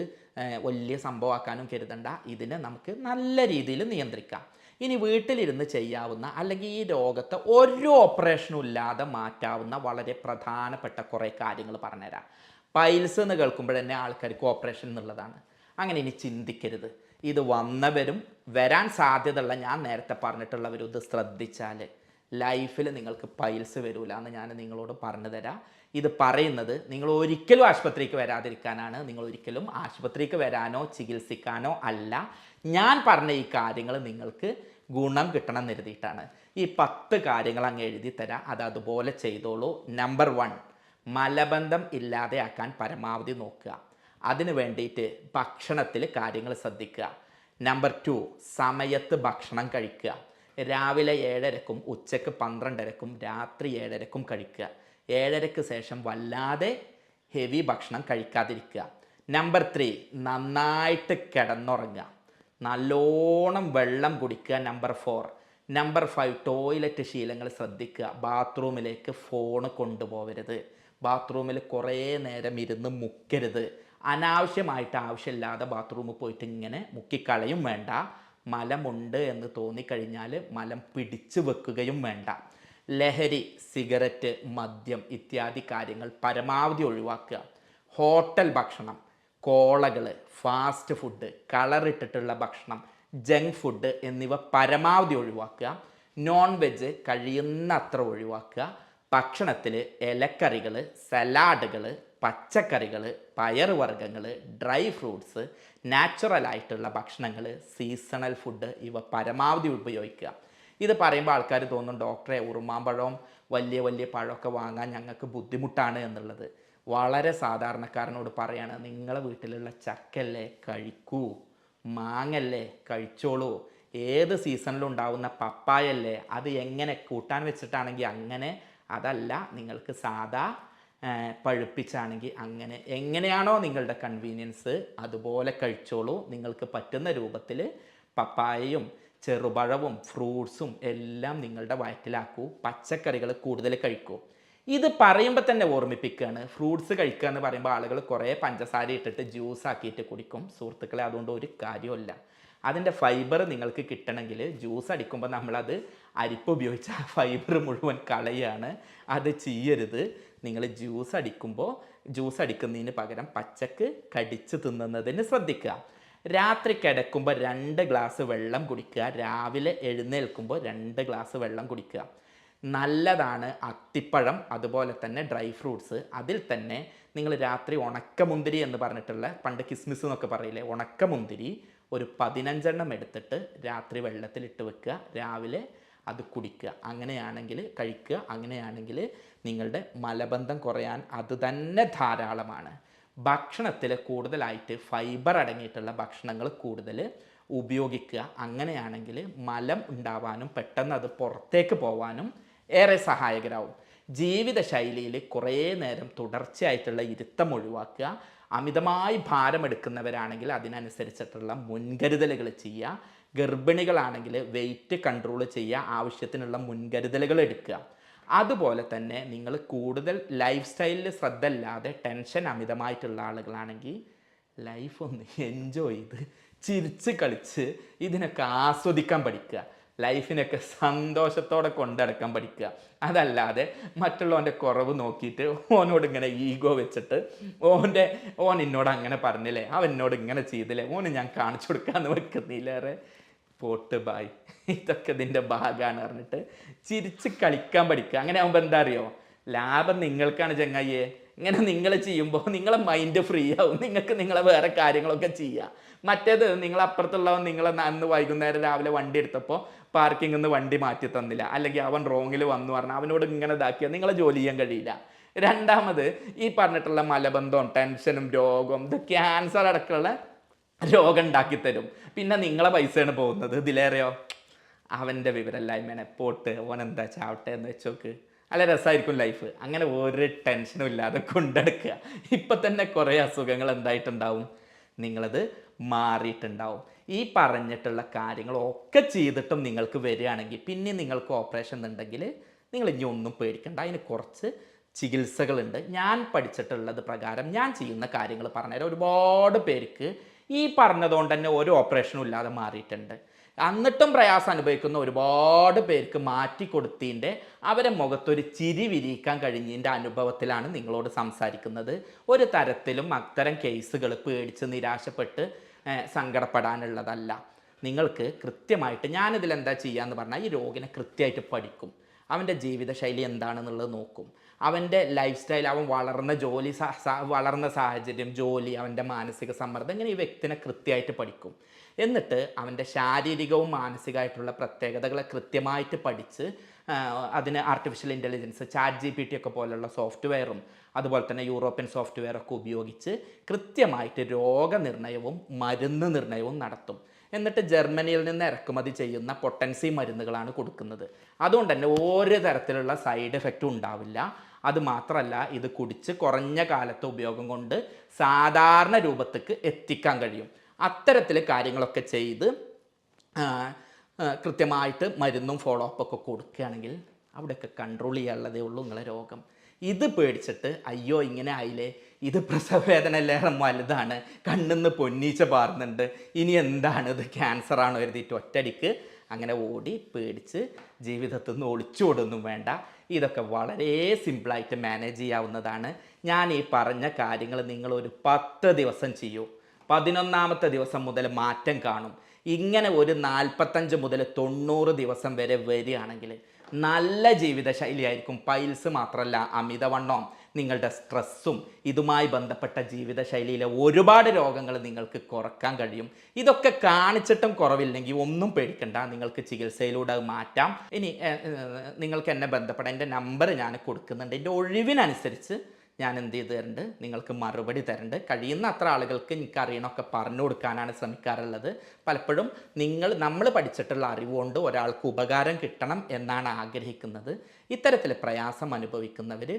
Speaker 1: വലിയ സംഭവമാക്കാനും കരുതണ്ട. ഇതിനെ നമുക്ക് നല്ല രീതിയിൽ നിയന്ത്രിക്കാം. ഇനി വീട്ടിലിരുന്ന് ചെയ്യാവുന്ന അല്ലെങ്കിൽ ഈ രോഗത്തെ ഒരു ഓപ്പറേഷനും ഇല്ലാതെ മാറ്റാവുന്ന വളരെ പ്രധാനപ്പെട്ട കുറേ കാര്യങ്ങൾ പറഞ്ഞുതരാം. പൈൽസ് എന്ന് കേൾക്കുമ്പോൾ തന്നെ ആൾക്കാർക്ക് ഓപ്പറേഷൻ എന്നുള്ളതാണ്. അങ്ങനെ ഇനി ചിന്തിക്കരുത്. ഇത് വന്നവരും വരാൻ സാധ്യതയുള്ള ഞാൻ നേരത്തെ പറഞ്ഞിട്ടുള്ളവരും ഇത് ശ്രദ്ധിച്ചാൽ ലൈഫിൽ നിങ്ങൾക്ക് പൈൽസ് വരില്ല എന്ന് ഞാൻ നിങ്ങളോട് പറഞ്ഞു തരാം. ഇത് പറയുന്നത് നിങ്ങൾ ഒരിക്കലും ആശുപത്രിക്ക് വരാതിരിക്കാനാണ്. നിങ്ങൾ ഒരിക്കലും ആശുപത്രിക്ക് വരാനോ ചികിത്സിക്കാനോ അല്ല. ഞാൻ പറഞ്ഞ ഈ കാര്യങ്ങൾ നിങ്ങൾക്ക് ഗുണം കിട്ടണം എന്ന് കരുതിയിട്ടാണ്. ഈ 10 കാര്യങ്ങൾ അങ്ങ് എഴുതി തരാം, അത് അതുപോലെ ചെയ്തോളൂ. നമ്പർ 1, മലബന്ധം ഇല്ലാതെയാക്കാൻ പരമാവധി നോക്കുക. അതിന് വേണ്ടിയിട്ട് ഭക്ഷണത്തിൽ കാര്യങ്ങൾ ശ്രദ്ധിക്കുക. നമ്പർ 2, സമയത്ത് ഭക്ഷണം കഴിക്കുക. രാവിലെ 7:30ക്കും ഉച്ചയ്ക്ക് 12:30ക്കും രാത്രി 7:30ക്കും കഴിക്കുക. 7:30ക്ക് ശേഷം വല്ലാതെ ഹെവി ഭക്ഷണം കഴിക്കാതിരിക്കുക. നമ്പർ 3, നന്നായിട്ട് കിടന്നുറങ്ങുക. നല്ലോണം വെള്ളം കുടിക്കുക. നമ്പർ 4. നമ്പർ 5, ടോയ്ലറ്റ് ശീലങ്ങൾ ശ്രദ്ധിക്കുക. ബാത്റൂമിലേക്ക് ഫോണ് കൊണ്ടുപോകരുത്. ബാത്റൂമിൽ കുറേ നേരം ഇരുന്ന് മുക്കരുത്. അനാവശ്യമായിട്ട് ആവശ്യമില്ലാതെ ബാത്റൂമിൽ പോയിട്ട് ഇങ്ങനെ മുക്കിക്കളയും വേണ്ട. മലമുണ്ട് എന്ന് തോന്നിക്കഴിഞ്ഞാൽ മലം പിടിച്ചു വെക്കുകയും വേണ്ട. ലഹരി, സിഗരറ്റ്, മദ്യം ഇത്യാദി കാര്യങ്ങൾ പരമാവധി ഒഴിവാക്കുക. ഹോട്ടൽ ഭക്ഷണം, കോളകൾ, ഫാസ്റ്റ് ഫുഡ്, കളറിട്ടിട്ടുള്ള ഭക്ഷണം, ജങ്ക് ഫുഡ് എന്നിവ പരമാവധി ഒഴിവാക്കുക. നോൺ വെജ് കഴിയുന്നത്ര ഒഴിവാക്കുക. ഭക്ഷണത്തിൽ ഇലക്കറികൾ, സലാഡുകൾ, പച്ചക്കറികൾ, പയറുവർഗ്ഗങ്ങൾ, ഡ്രൈ ഫ്രൂട്ട്സ്, നാച്ചുറലായിട്ടുള്ള ഭക്ഷണങ്ങൾ, സീസണൽ ഫുഡ് ഇവ പരമാവധി ഉപയോഗിക്കുക. ഇത് പറയുമ്പോൾ ആൾക്കാർ തോന്നും ഡോക്ടറെ ഉറുമാമ്പഴവും വലിയ വലിയ പഴമൊക്കെ വാങ്ങാൻ ഞങ്ങൾക്ക് ബുദ്ധിമുട്ടാണ് എന്നുള്ളത്. വളരെ സാധാരണക്കാരനോട് പറയാണ്, നിങ്ങളെ വീട്ടിലുള്ള ചക്കല്ലേ കഴിക്കൂ, മാങ്ങല്ലേ കഴിച്ചോളൂ, ഏത് സീസണിലും ഉണ്ടാവുന്ന പപ്പായല്ലേ അത് എങ്ങനെ കൂട്ടാൻ വെച്ചിട്ടാണെങ്കിൽ അങ്ങനെ, അതല്ല നിങ്ങൾക്ക് സാധാ പഴുപ്പിച്ചാണെങ്കിൽ അങ്ങനെ, എങ്ങനെയാണോ നിങ്ങളുടെ കൺവീനിയൻസ് അതുപോലെ കഴിച്ചോളൂ. നിങ്ങൾക്ക് പറ്റുന്ന രൂപത്തിൽ പപ്പായയും ചെറുപഴവും ഫ്രൂട്ട്സും എല്ലാം നിങ്ങളുടെ വയറ്റിലാക്കൂ. പച്ചക്കറികൾ കൂടുതൽ കഴിക്കൂ. ഇത് പറയുമ്പോൾ തന്നെ ഓർമ്മിപ്പിക്കുകയാണ്, ഫ്രൂട്ട്സ് കഴിക്കുക എന്ന് പറയുമ്പോൾ ആളുകൾ കുറേ പഞ്ചസാര ഇട്ടിട്ട് ജ്യൂസ് ആക്കിയിട്ട് കുടിക്കും. സുഹൃത്തുക്കളെ, അതുകൊണ്ട് ഒരു കാര്യമില്ല. അതിൻ്റെ ഫൈബർ നിങ്ങൾക്ക് കിട്ടണമെങ്കിൽ ജ്യൂസ് അടിക്കുമ്പോൾ നമ്മളത് അരിപ്പ് ഉപയോഗിച്ച് ആ ഫൈബർ മുഴുവൻ കളയാണ്. അത് ചെയ്യരുത്. നിങ്ങൾ ജ്യൂസ് അടിക്കുമ്പോൾ ജ്യൂസ് അടിക്കുന്നതിന് പകരം പച്ചക്ക് കടിച്ച് തിന്നുന്നതിന് ശ്രദ്ധിക്കുക. രാത്രി കിടക്കുമ്പോൾ 2 ഗ്ലാസ് വെള്ളം കുടിക്കുക. രാവിലെ എഴുന്നേൽക്കുമ്പോൾ 2 ഗ്ലാസ് വെള്ളം കുടിക്കുക. നല്ലതാണ് അത്തിപ്പഴം, അതുപോലെ തന്നെ ഡ്രൈ ഫ്രൂട്ട്സ്. അതിൽ തന്നെ നിങ്ങൾ രാത്രി ഉണക്കമുന്തിരി എന്ന് പറഞ്ഞിട്ടുള്ള, പണ്ട് കിസ്മിസ് എന്നൊക്കെ പറയില്ലേ, ഉണക്കമുന്തിരി ഒരു 15 എടുത്തിട്ട് രാത്രി വെള്ളത്തിലിട്ട് വെക്കുക, രാവിലെ അത് കുടിക്കുക. അങ്ങനെയാണെങ്കിൽ കഴിക്കുക. അങ്ങനെയാണെങ്കിൽ നിങ്ങളുടെ മലബന്ധം കുറയാൻ അത് തന്നെ ധാരാളമാണ്. ഭക്ഷണത്തിൽ കൂടുതലായിട്ട് ഫൈബർ അടങ്ങിയിട്ടുള്ള ഭക്ഷണങ്ങൾ കൂടുതൽ ഉപയോഗിക്കുക. അങ്ങനെയാണെങ്കിൽ മലം ഉണ്ടാവാനും പെട്ടെന്ന് അത് പുറത്തേക്ക് പോവാനും ഏറെ സഹായകരാകും. ജീവിതശൈലിയിൽ കുറേ നേരം തുടർച്ചയായിട്ടുള്ള ഇരുത്തം ഒഴിവാക്കുക. അമിതമായി ഭാരമെടുക്കുന്നവരാണെങ്കിൽ അതിനനുസരിച്ചിട്ടുള്ള മുൻകരുതലുകൾ ചെയ്യുക. ഗർഭിണികളാണെങ്കിൽ വെയിറ്റ് കൺട്രോൾ ചെയ്യുക, ആവശ്യത്തിനുള്ള മുൻകരുതലുകൾ എടുക്കുക. അതുപോലെ തന്നെ നിങ്ങൾ കൂടുതൽ ലൈഫ് സ്റ്റൈലിൽ ശ്രദ്ധ ഇല്ലാതെ ടെൻഷൻ അമിതമായിട്ടുള്ള ആളുകളാണെങ്കിൽ ലൈഫ് ഒന്ന് എൻജോയ് ചെയ്ത് ചിരിച്ച് കളിച്ച് ഇതിനൊക്കെ ആസ്വദിക്കാൻ പഠിക്കുക. ലൈഫിനൊക്കെ സന്തോഷത്തോടെ കൊണ്ടടക്കാൻ പഠിക്കുക. അതല്ലാതെ മറ്റുള്ളവൻ്റെ കുറവ് നോക്കിയിട്ട് ഓനോട് ഇങ്ങനെ ഈഗോ വെച്ചിട്ട് ഓൻ എന്നോട് അങ്ങനെ പറഞ്ഞില്ലേ, അവൻ എന്നോട് ഇങ്ങനെ ചെയ്തില്ലേ, ഓന് ഞാൻ കാണിച്ചു കൊടുക്കാമെന്ന് വെക്കുന്നില്ലേറെ പോട്ട് ബായ്, ഇതൊക്കെ ഇതിൻ്റെ ഭാഗമാണ് പറഞ്ഞിട്ട് ചിരിച്ച് കളിക്കാൻ പഠിക്കുക. അങ്ങനെ ആകുമ്പോൾ എന്താ അറിയോ, ലാഭം നിങ്ങൾക്കാണ് ചങ്ങായിയെ. ഇങ്ങനെ നിങ്ങൾ ചെയ്യുമ്പോൾ നിങ്ങളെ മൈൻഡ് ഫ്രീ ആവും, നിങ്ങൾക്ക് നിങ്ങളെ വേറെ കാര്യങ്ങളൊക്കെ ചെയ്യാം. മറ്റേത് നിങ്ങളപ്പുറത്തുള്ളവൻ നിങ്ങളെ അന്ന് വൈകുന്നേരം രാവിലെ വണ്ടി എടുത്തപ്പോൾ പാർക്കിങ്ങിൽ നിന്ന് വണ്ടി മാറ്റി തന്നില്ല, അല്ലെങ്കിൽ അവൻ റോങ്ങിൽ വന്നു പറഞ്ഞാൽ അവനോട് ഇങ്ങനെ ഇതാക്കിയാൽ നിങ്ങളെ ജോലി ചെയ്യാൻ കഴിയില്ല. രണ്ടാമത് ഈ പറഞ്ഞിട്ടുള്ള മലബന്ധവും ടെൻഷനും രോഗവും, ഇത് ക്യാൻസർ അടക്കമുള്ള രോഗം ഉണ്ടാക്കി തരും. പിന്നെ നിങ്ങളെ പൈസയാണ് പോകുന്നത്. ഇതിലേറെയോ അവൻ്റെ വിവരമില്ലായ്മേനെ പോട്ട്, ഓൻ എന്താ ചാവട്ടെ എന്ന് വെച്ചോക്ക്. നല്ല രസമായിരിക്കും ലൈഫ്. അങ്ങനെ ഒരു ടെൻഷനും ഇല്ലാതെ കൊണ്ടെടുക്കുക. ഇപ്പം തന്നെ കുറേ അസുഖങ്ങൾ എന്തായിട്ടുണ്ടാവും, നിങ്ങളത് മാറിയിട്ടുണ്ടാവും. ഈ പറഞ്ഞിട്ടുള്ള കാര്യങ്ങളൊക്കെ ചെയ്തിട്ടും നിങ്ങൾക്ക് വരികയാണെങ്കിൽ പിന്നെ നിങ്ങൾക്ക് ഓപ്പറേഷൻ ഉണ്ടെങ്കിൽ നിങ്ങൾ ഇനി ഒന്നും പേടിക്കണ്ട. അതിന് കുറച്ച് ചികിത്സകളുണ്ട്. ഞാൻ പഠിച്ചിട്ടുള്ളത് പ്രകാരം ഞാൻ ചെയ്യുന്ന കാര്യങ്ങൾ പറഞ്ഞുതരാം. ഒരുപാട് പേർക്ക് ഈ പറഞ്ഞതുകൊണ്ട് തന്നെ ഒരു ഓപ്പറേഷനും ഇല്ലാതെ മാറിയിട്ടുണ്ട്. എന്നിട്ടും പ്രയാസം അനുഭവിക്കുന്ന ഒരുപാട് പേർക്ക് മാറ്റിക്കൊടുത്തതിൻ്റെ അവരെ മുഖത്തൊരു ചിരി വിരിയിക്കാൻ കഴിഞ്ഞതിൻ്റെ അനുഭവത്തിലാണ് നിങ്ങളോട് സംസാരിക്കുന്നത്. ഒരു തരത്തിലും അത്തരം കേസുകൾ പേടിച്ച് നിരാശപ്പെട്ട് സങ്കടപ്പെടാനുള്ളതല്ല. നിങ്ങൾക്ക് കൃത്യമായിട്ട് ഞാനിതിലെന്താ ചെയ്യാന്ന് പറഞ്ഞാൽ, ഈ രോഗിനെ കൃത്യമായിട്ട് പഠിക്കും, അവൻ്റെ ജീവിതശൈലി എന്താണെന്നുള്ളത് നോക്കും, അവൻ്റെ ലൈഫ് സ്റ്റൈൽ, അവൻ വളർന്ന ജോലി വളർന്ന സാഹചര്യം, ജോലി, അവൻ്റെ മാനസിക സമ്മർദ്ദം, ഇങ്ങനെ ഈ വ്യക്തിനെ കൃത്യമായിട്ട് പഠിക്കും. എന്നിട്ട് അവൻ്റെ ശാരീരികവും മാനസികമായിട്ടുള്ള പ്രത്യേകതകളെ കൃത്യമായിട്ട് പഠിച്ച് അതിന് ആർട്ടിഫിഷ്യൽ ഇൻ്റലിജൻസ്, ChatGPT ഒക്കെ പോലുള്ള സോഫ്റ്റ്വെയറും അതുപോലെ തന്നെ യൂറോപ്യൻ സോഫ്റ്റ്വെയറൊക്കെ ഉപയോഗിച്ച് കൃത്യമായിട്ട് രോഗനിർണയവും മരുന്ന് നിർണയവും നടത്തും. എന്നിട്ട് ജർമ്മനിയിൽ നിന്ന് ഇറക്കുമതി ചെയ്യുന്ന പൊട്ടൻസി മരുന്നുകളാണ് കൊടുക്കുന്നത്. അതുകൊണ്ട് തന്നെ ഒരു തരത്തിലുള്ള സൈഡ് എഫക്റ്റും ഉണ്ടാവില്ല. അതുമാത്രമല്ല, ഇത് കുടിച്ച് കുറഞ്ഞ കാലത്തെ ഉപയോഗം കൊണ്ട് സാധാരണ രൂപത്തേക്ക് എത്തിക്കാൻ കഴിയും. അത്തരത്തിൽ കാര്യങ്ങളൊക്കെ ചെയ്ത് കൃത്യമായിട്ട് മരുന്നും ഫോളോ അപ്പൊക്കെ കൊടുക്കുകയാണെങ്കിൽ അവിടെയൊക്കെ കൺട്രോൾ ചെയ്യാനുള്ളതേ ഉള്ളൂ നിങ്ങളെ രോഗം. ഇത് പേടിച്ചിട്ട് അയ്യോ ഇങ്ങനെ ആയില്ലേ, ഇത് പ്രസവവേദനയിലേറെ വലുതാണ്, കണ്ണിന്ന് പൊന്നീച്ച പാറുന്നുണ്ട്, ഇനി എന്താണ് ഇത്, ക്യാൻസറാണോ എഴുതിയിട്ട് ഒറ്റടിക്ക് അങ്ങനെ ഓടി പേടിച്ച് ജീവിതത്തിൽ നിന്ന് ഒളിച്ചോടൊന്നും വേണ്ട. ഇതൊക്കെ വളരെ സിമ്പിളായിട്ട് മാനേജ് ചെയ്യാവുന്നതാണ്. ഞാൻ ഈ പറഞ്ഞ കാര്യങ്ങൾ നിങ്ങളൊരു 10 ദിവസം ചെയ്യൂ. 11ാമത്തെ ദിവസം മുതൽ മാറ്റം കാണും. ഇങ്ങനെ ഒരു 45 മുതൽ 90 ദിവസം വരെ വരികയാണെങ്കിൽ നല്ല ജീവിതശൈലിയായിരിക്കും. പൈൽസ് മാത്രമല്ല, അമിതവണ്ണം, നിങ്ങളുടെ സ്ട്രെസ്സും ഇതുമായി ബന്ധപ്പെട്ട ജീവിതശൈലിയിലെ ഒരുപാട് രോഗങ്ങൾ നിങ്ങൾക്ക് കുറക്കാൻ കഴിയും. ഇതൊക്കെ കാണിച്ചിട്ടും കുറവില്ലെങ്കിൽ ഒന്നും പേടിക്കണ്ട, നിങ്ങൾക്ക് ചികിത്സയിലൂടെ അത് മാറ്റാം. ഇനി നിങ്ങൾക്ക് എന്നെ ബന്ധപ്പെടാം, എൻ്റെ നമ്പർ ഞാൻ കൊടുക്കുന്നുണ്ട്. എൻ്റെ ഒഴിവിനനുസരിച്ച് ഞാൻ എന്ത് ചെയ്ത് തരുന്നുണ്ട്, നിങ്ങൾക്ക് മറുപടി തരുന്നുണ്ട്. കഴിയുന്ന അത്ര ആളുകൾക്ക് എനിക്ക് അറിയണമൊക്കെ പറഞ്ഞു കൊടുക്കാനാണ് ശ്രമിക്കാറുള്ളത്. പലപ്പോഴും നമ്മൾ പഠിച്ചിട്ടുള്ള അറിവ് കൊണ്ട് ഒരാൾക്ക് ഉപകാരം കിട്ടണം എന്നാണ് ആഗ്രഹിക്കുന്നത്. ഇത്തരത്തിൽ പ്രയാസം അനുഭവിക്കുന്നവർ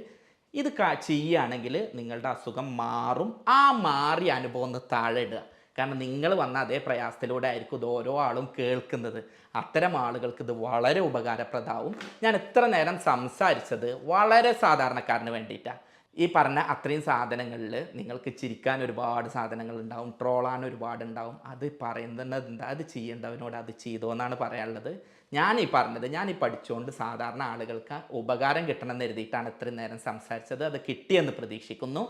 Speaker 1: ഇത് ചെയ്യുകയാണെങ്കിൽ നിങ്ങളുടെ അസുഖം മാറും. ആ മാറിയ അനുഭവം ഒന്ന് താഴെ ഇടുക. കാരണം നിങ്ങൾ വന്ന അതേ പ്രയാസത്തിലൂടെ ആയിരിക്കും ഇത് ഓരോ ആളും കേൾക്കുന്നത്. അത്തരം ആളുകൾക്ക് ഇത് വളരെ ഉപകാരപ്രദമാവും. ഞാൻ ഇത്ര നേരം സംസാരിച്ചത് വളരെ സാധാരണക്കാരന് വേണ്ടിയിട്ടാണ്. ഈ പറഞ്ഞ അത്രയും സാധനങ്ങളിൽ നിങ്ങൾക്ക് ചിരിക്കാൻ ഒരുപാട് സാധനങ്ങൾ ഉണ്ടാവും, ട്രോളാൻ ഒരുപാടുണ്ടാവും. അത് പറയുന്നത് എന്താ, അത് ചെയ്യേണ്ടവനോട് അത് ചെയ്തോ എന്നാണ് പറയാനുള്ളത്. ഞാൻ പഠിച്ചുകൊണ്ട് സാധാരണ ആളുകൾക്ക് ഉപകാരം കിട്ടണം എന്ന് കരുതിയിട്ടാണ് ഇത്രയും നേരം സംസാരിച്ചത്. അത് കിട്ടിയെന്ന് പ്രതീക്ഷിക്കുന്നു.